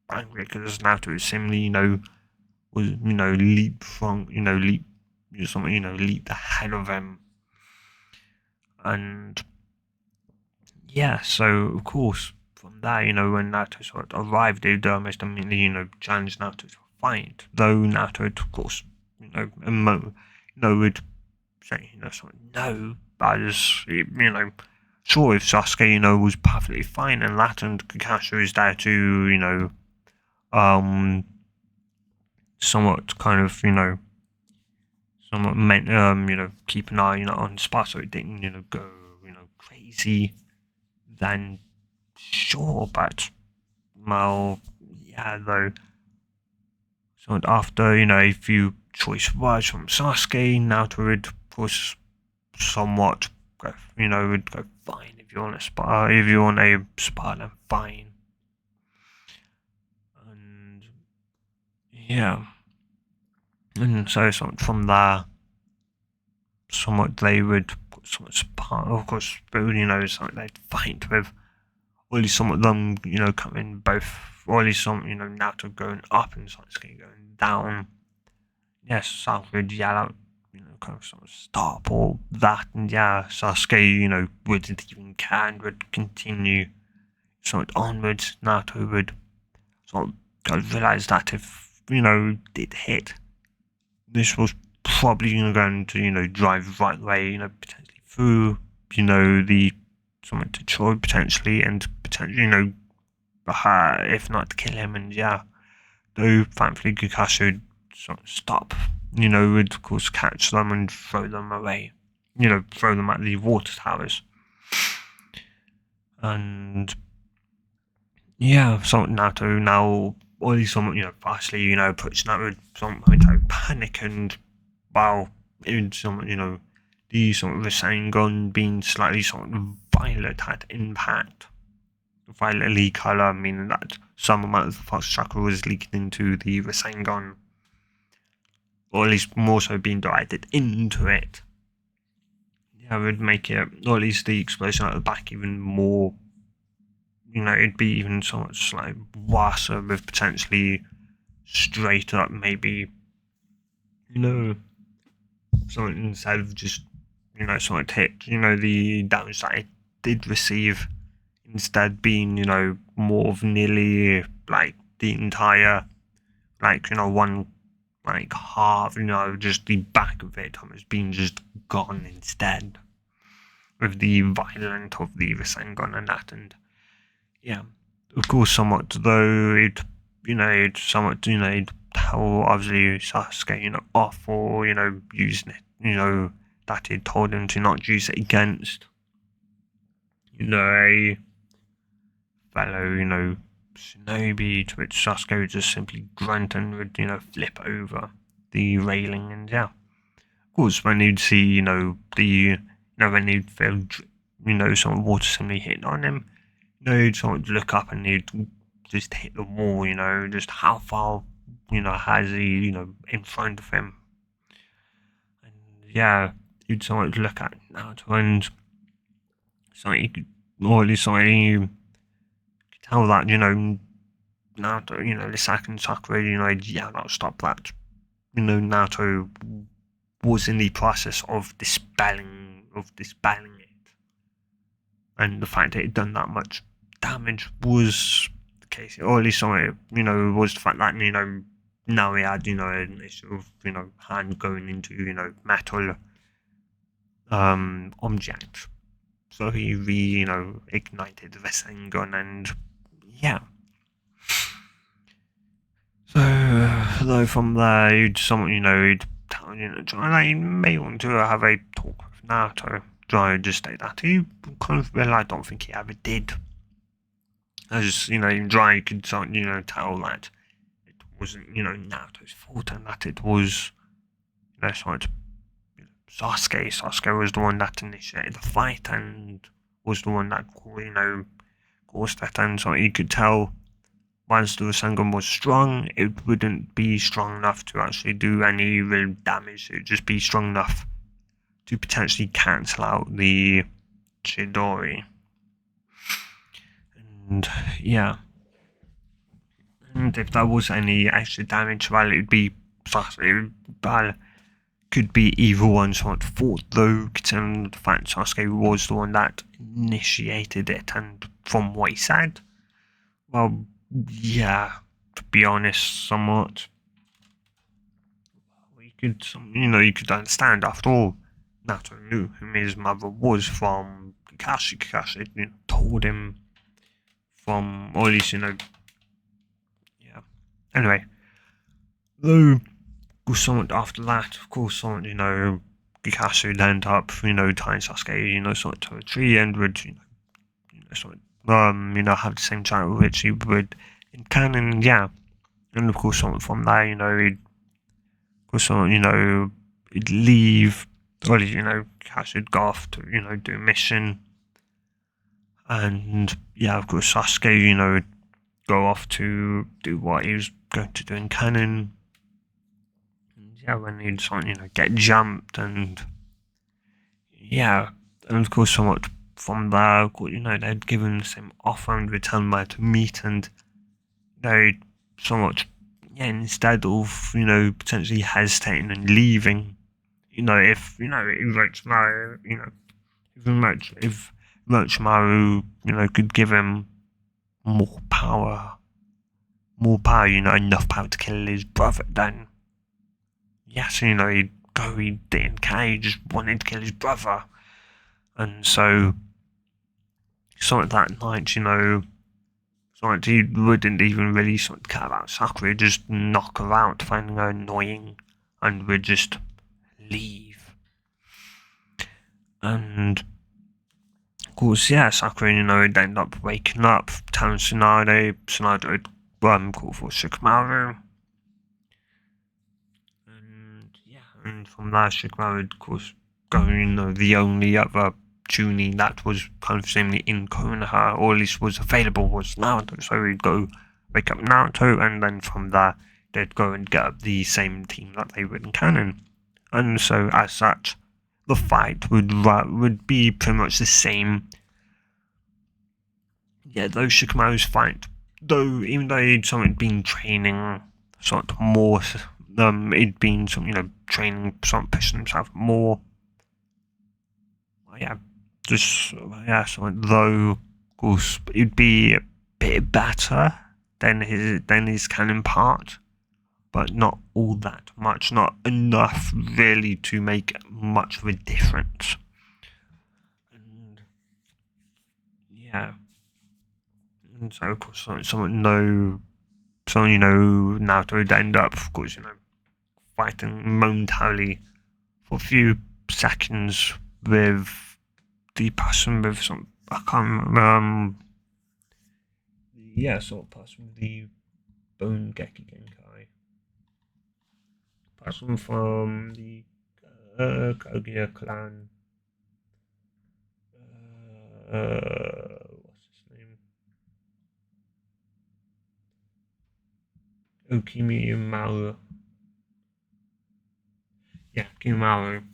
S1: angry, because Naruto similarly, was, leap ahead of him. And yeah, so of course, from there, when Naruto sort of arrived, they would almost immediately, challenge Naruto to a fight. Though Naruto, of course, would say, no, but as, sure, if Sasuke, was perfectly fine and that, and Kakashi was there to, somewhat kind of, somewhat meant, keep an eye, on the spot so it didn't, go, crazy. Then sure, but well, yeah, though. So after, a few choice words from Sasuke, Naruto would, of course, somewhat go, would go fine if you want a spar, if you want a spar, then fine. And yeah, and so from there, somewhat they would somewhat spar, of course, but somewhat they'd fight with. Or at least some of them, coming both, or at least some, Naruto going up and Sasuke going down. Yes, Sasuke would yell out, kind of sort of stop or that, and yeah, Sasuke, wouldn't even care and would continue sort of onwards. Naruto would sort of realize that if, did hit, this was probably, going to, drive right away, potentially through, the someone to Troy potentially, and potentially, if not to kill him, and yeah, though thankfully Kakashi would sort of stop, would of course catch them and throw them away, throw them at the water towers. And yeah, so Naruto now, all these somewhat, fastly, puts Naruto some panic and, well, even some, the sort of Rasengan being slightly sort of violet had impact. Violetly colour, meaning that some amount of the Fox chakra was leaking into the Rasengan, or at least more so being directed into it. Yeah, it would make it, or at least the explosion at the back, even more, it'd be even so much like worse with potentially straight up, maybe, so instead of just, sort of hit, the damage that it did receive, instead being, more of nearly like the entire, like, one, like half, just the back of it has been just gone instead. With the violence of the Rasengan and that, and yeah, of course, somewhat though it'd somewhat, it'd tell obviously Sasuke, off for, using it, that he told him to not use it against, a fellow, shinobi, to which Sasuke would just simply grunt and would, flip over the railing, and yeah. Of course, when you'd see, when he'd feel, some water suddenly hitting on him, he'd sort of look up and he'd just hit the wall, just how far, has he, in front of him. And yeah, you'd sort of look at Naruto and so you could, or at least you could tell that, Naruto, the second chakra, yeah, that'll stop that. Naruto was in the process of dispelling it. And the fact that it done that much damage was the case, or at least some of it, was the fact that, now he had, an issue of, hand going into, metal object. So he ignited the Rasengan, and yeah. So though from there he'd someone, he'd tell, John, I may want to have a talk with Naruto. John would just state that he kind of, well, I don't think he ever did. As, in Dry could tell that it wasn't, Naruto's fault, and that it was, sort of, Sasuke. Sasuke was the one that initiated the fight and was the one that, caused that. And so you could tell once the Rasengan was strong, it wouldn't be strong enough to actually do any real damage. It would just be strong enough to potentially cancel out the Chidori. And yeah. And if there was any extra damage, well, it'd be Sasuke. Well, could be either one's fault, though, considering the fact Sasuke was the one that initiated it, and from what he said, well, yeah, to be honest, somewhat. You could understand, after all, Naruto knew whom his mother was from Kakashi. Kakashi, told him from, or at least, yeah. Anyway, Though, of course, somewhat after that, of course, somewhat, Kakashi would end up, tying Sasuke, sort of to a tree and would, sort of, have the same title which he would in canon, yeah. And of course, somewhat from there, he'd, of course, somewhat, he'd leave, or, Kakashi would go off to, do a mission. And, yeah, of course, Sasuke, would go off to do what he was going to do in canon. And, yeah, when he'd, get jumped and, yeah, and of course, somewhat from there, they'd given the same offer and returned there to meet, and they somewhat, yeah, instead of, potentially hesitating and leaving, if, Orochimaru, if Orochimaru, could give him more power, enough power to kill his brother, then, yes, he'd go, he didn't care, he just wanted to kill his brother. And so, sort of that night, sort of he wouldn't even really sort of care about Sakura, he'd just knock her out, finding her annoying, and would just leave. And, of course, yeah, Sakura, would end up waking up, telling Tsunade would call for Shikamaru. And, yeah, and from there, Shikamaru would, of course, go, the only other Chunin that was kind of seemingly in Konoha, or at least was available, was Naruto. So he'd go wake up Naruto, and then from there they'd go and get up the same team that they would in canon. And so as such, the fight would be pretty much the same. Yeah, though Shikamaru's fight, even though he'd somewhat been training sort of more, he'd been some training, sort of pushing himself more. Yeah, just so though, of course, it'd be a bit better than his canon part, but not all that much, not enough really to make much of a difference. And yeah, and so of course, someone Naruto would end up, of course, fighting momentarily for a few seconds with the person with some, I can't remember, sort of person with the Bone Geki Genkai. Person from the Kaguya clan. What's his name? Okimimaru. Yeah, Kimaru.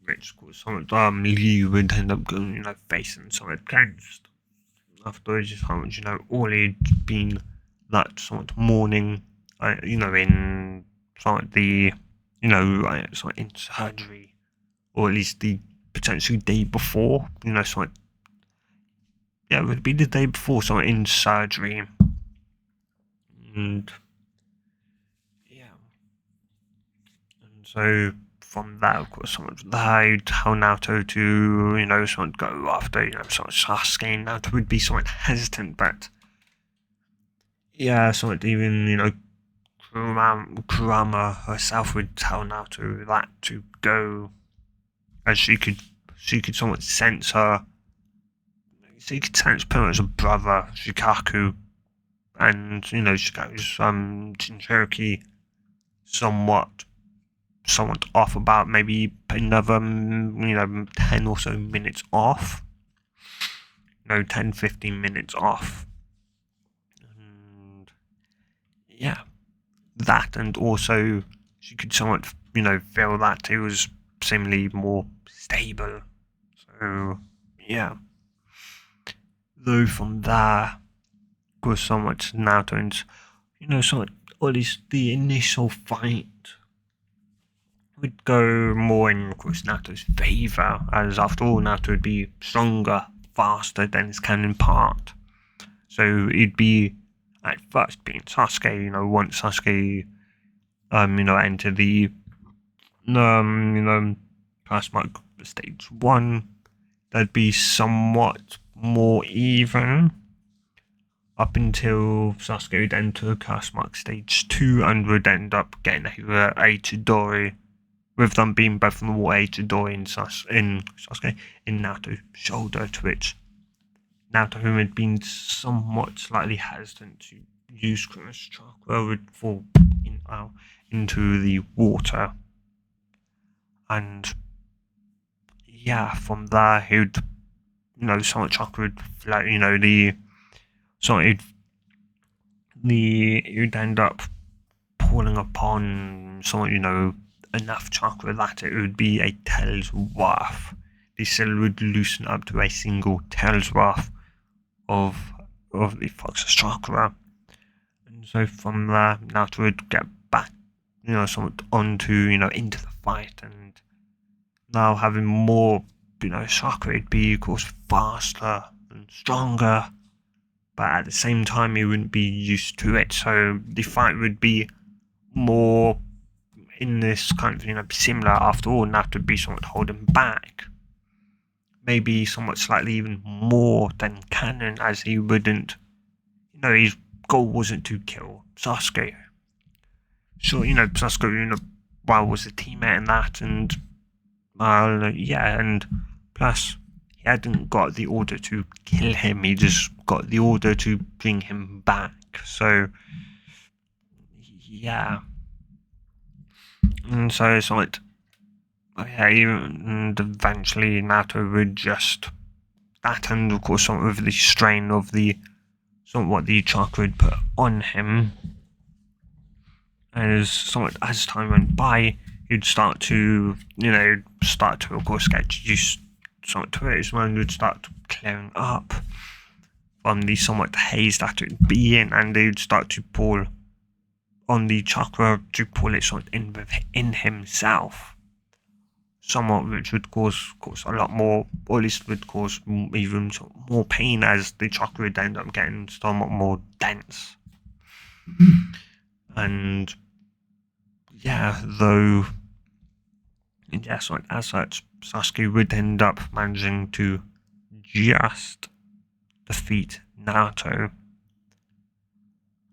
S1: Which, of course, Liu would end up going, facing somewhat against. Afterwards, just how much, all he'd been that sort of morning, in sort of the, sort of in surgery, or at least the potential day before, sort of, yeah, it would be the day before, sort of in surgery, and yeah, and so from that, of course, someone would tell Naruto to, sort of go after, sort of Sasuke, and Naruto would be somewhat hesitant, but yeah, sort of even, Kurama herself would tell Naruto that to go, as she could somewhat sense her, she could sense pretty much her brother, Shikaku, and, Shikaku's, Jinchuriki somewhat off, about maybe another, 10 or so minutes off. 10, 15 minutes off. And yeah, that, and also she could somewhat, feel that it was seemingly more stable. So yeah. Though from there, goes somewhat Naruto, and somewhat, or at least the initial fight would go more in, of course, Naruto's favour, as after all, Naruto would be stronger, faster than his canon part. So it'd be at first being Sasuke, once Sasuke, entered the, past mark stage 1, that'd be somewhat more even. up until Sasuke would enter Curse Mark Stage 2 and would end up getting over a Chidori, with them being both from the War Chidori in Naruto's shoulder, to which Naruto, who had been somewhat slightly hesitant to use Chronos Chakra, would fall into the water. And yeah, from there he would, somewhat chakra would flow, he would end up pulling upon somewhat, enough chakra that it would be a tail's worth. The cell would loosen up to a single tail's worth of the Fox's chakra. And so from there, Naruto would get back, somewhat onto, into the fight, and now having more, chakra, it'd be, of course, faster and stronger, but at the same time, he wouldn't be used to it, so the fight would be more in this kind of, similar. After all, Naruto would be somewhat holding back, maybe somewhat slightly even more than canon, as he wouldn't, his goal wasn't to kill Sasuke. Sure, Sasuke, was a teammate in that, and and plus he hadn't got the order to kill him, he just got the order to bring him back. So yeah, and so it's like, and eventually Naruto would just, that, and of course some of the strain of what the chakra would put on him, as time went by, he'd start to of course get used to it. His mind would start clearing up from the somewhat haze that it would be in, and they would start to pull on the chakra to pull it in himself, somewhat, which would cause a lot more, or at least would cause even more pain, as the chakra would end up getting somewhat more dense. And as such, Sasuke would end up managing to just defeat Naruto.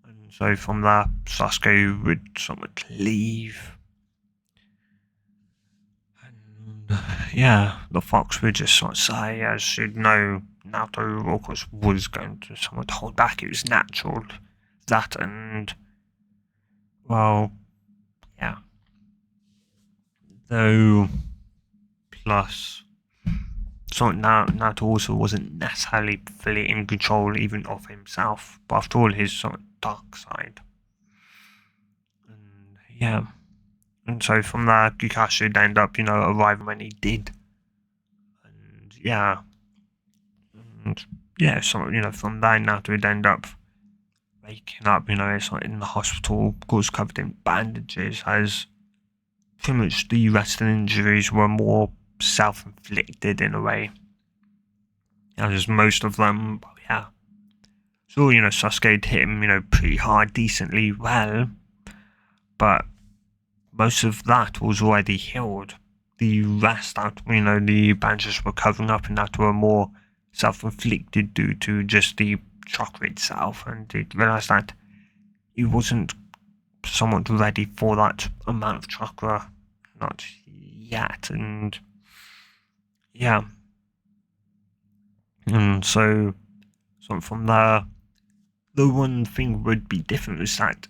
S1: And so from there, Sasuke would somewhat leave. And the fox would just say, as she'd know, Naruto, of course, was going to somewhat hold back. It was natural, that, and though, plus, Naruto also wasn't necessarily fully in control even of himself, but after all, his sort of dark side. And and so from there, Kakashi would end up, arriving when he did. And from there, Naruto would end up waking up, it's like in the hospital, of course, covered in bandages, as pretty much the rest of the injuries were more self-inflicted in a way, as most of them, so Sasuke hit him, pretty hard, decently well, but most of that was already healed. The rest, the bandages were covering up, and that were more self-inflicted due to just the chakra itself, and he realized that he wasn't somewhat ready for that amount of chakra, not yet, and and so from there, the one thing would be different was that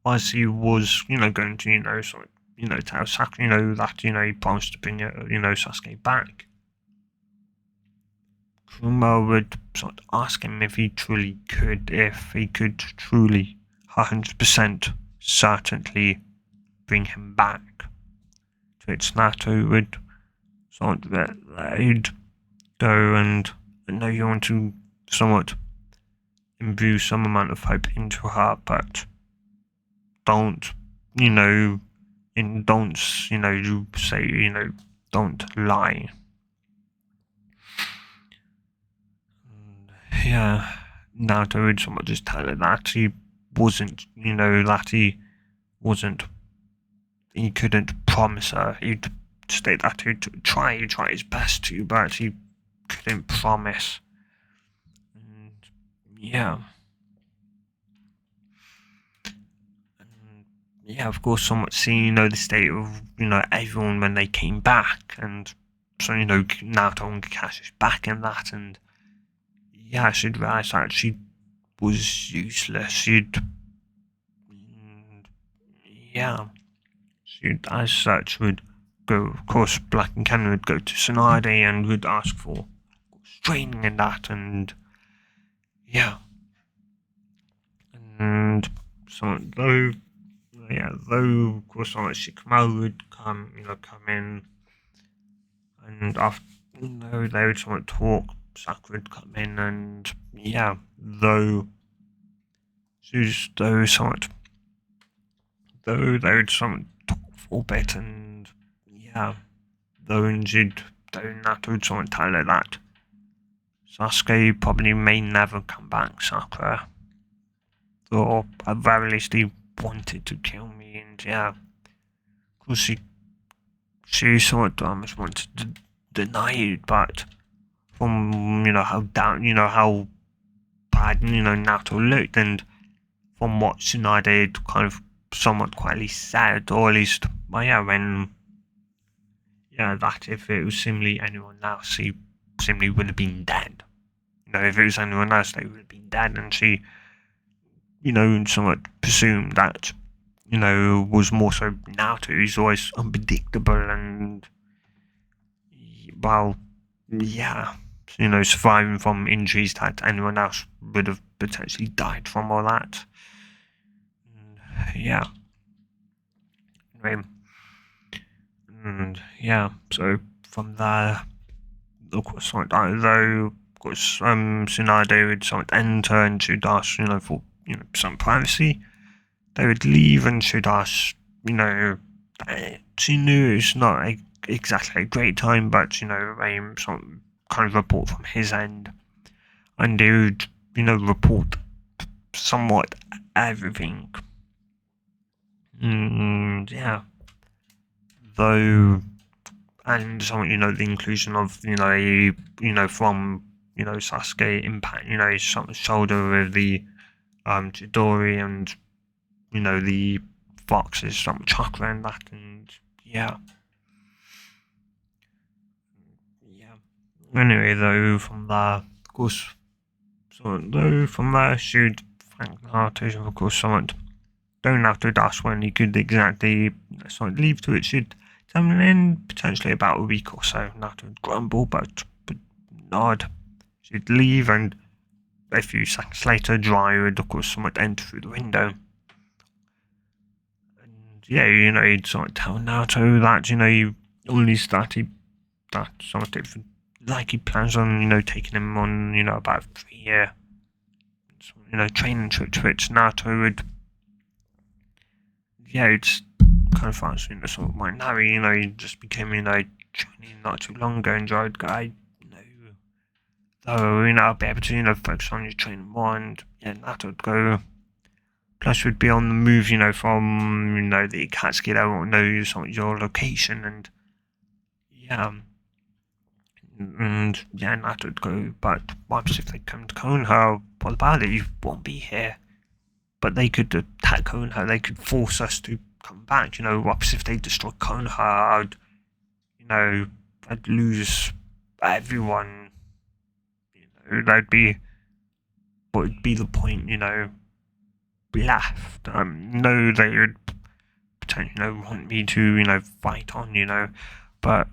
S1: as he was, going to, tell Sakura, that, he promised to bring, Sasuke back, Kurama would sort of ask him if he could truly 100% certainly bring him back. To which Naruto would sort of he'd go, and I know you want to somewhat imbue some amount of hope into her, but don't, don't lie. Naruto would somewhat just tell her that he wasn't, he couldn't promise her. He'd state that he'd try his best to, but he couldn't promise. And yeah, of course, somewhat seeing, the state of, everyone when they came back, and so, Naruto and Kakashi's back in that, and yeah, she'd realised that she was useless. Yeah, she'd, as such, would go, of course, Black and Ken would go to Tsunade and would ask for training in that, and yeah, and so, though, of course, like Shikamaru would come in, and after, they would sort of talk, Sakura would come in, and yeah, though they would sort of talk for a bit, and yeah, though Nato would sort of tell her that Sasuke probably may never come back, Sakura, or at very least he wanted to kill me, and yeah, of course she sort of almost wanted to deny it, but from how down, how bad Naruto looked, and from what Tsunade had kind of somewhat quietly said, or at least, well, yeah, when that if it was simply anyone else, he simply would have been dead. If it was anyone else, they would have been dead, and she, somewhat presumed that, was more so Naruto, who's always unpredictable and, well, yeah, surviving from injuries that anyone else would have potentially died from, all that. Yeah. Anyway, and yeah, so from there, of course, Tsunade would sort of enter and she'd ask, for some privacy. They would leave and she'd ask, she knew it's not exactly a great time, but some kind of report from his end, and they would report somewhat everything. Yeah, though, and so the inclusion of from Sasuke impact his shoulder with the Chidori, and the fox's chakra and that, and yeah. Anyway, though, from there, of course, from there, she'd thank Naruto, of course, somewhat. Don't have to ask when he could exactly leave, to it she'd tell him in potentially about a week or so. Naruto would grumble, but nod. She'd leave, and a few seconds later, Jiraiya would, of course, somewhat enter through the window. And yeah, he'd sort of tell Naruto that, he only started that sort of, like he plans on, taking him on, about 3-year, training trip, to which Naruto would, it's kind of fast, sort of like Naruto, he just became, training not too long ago, and Jiraiya guy, though, I'll be able to, focus on your training more, and yeah, Naruto would go. Plus, would be on the move, from, the Akatsuki, they won't know your location, and yeah. And yeah, Naruto would go, but once if they come to Konoha, what about it? You won't be here. But they could attack Konoha, they could force us to come back, what if they destroy Konoha? I'd lose everyone, that'd be, what would be the point, left? No, they would potentially, want me to, fight on, but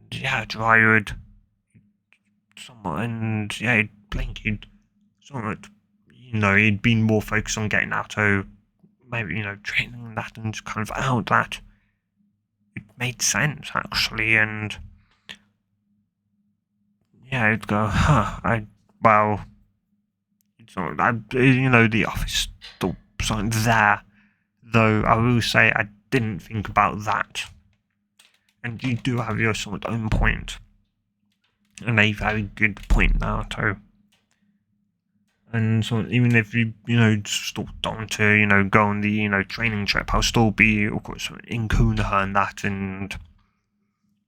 S1: yeah, Jiraiya would somewhat, and yeah, he'd blink, he'd somewhat, he'd been more focused on getting out of maybe, training that, and kind of out that. It made sense, actually, and yeah, I'd go, well, the office still something there, though I will say I didn't think about that. And you do have your sort of own point, and a very good point, Naruto. And so even if you, still don't to, go on the, training trip, I'll still be, of course, in Konoha and that, and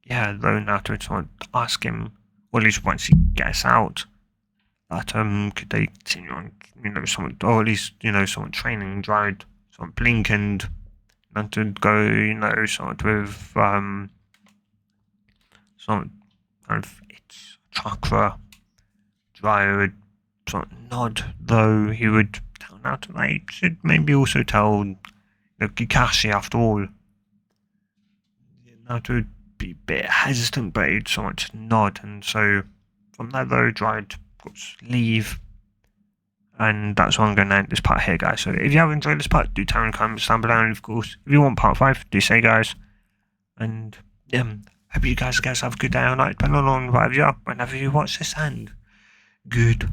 S1: yeah, though Naruto sort of ask him, or at least once he gets out, that could they continue on, someone, or at least, someone training Jiraiya sort of blink and not to go, sort with sort of kind of its chakra. Dry would sort of nod, though he would tell Naruto they should maybe also tell Kakashi after all. Naruto would be a bit hesitant, but he'd sort of nod, and so from there though, Dry would of course leave. And that's why I'm going to end this part here, guys. So if you have enjoyed this part, do tell in the comments down below. And of course, if you want part 5, do say, guys. And hope you guys have a good day or night, depending on whatever you are, whenever you watch this. And goodbye.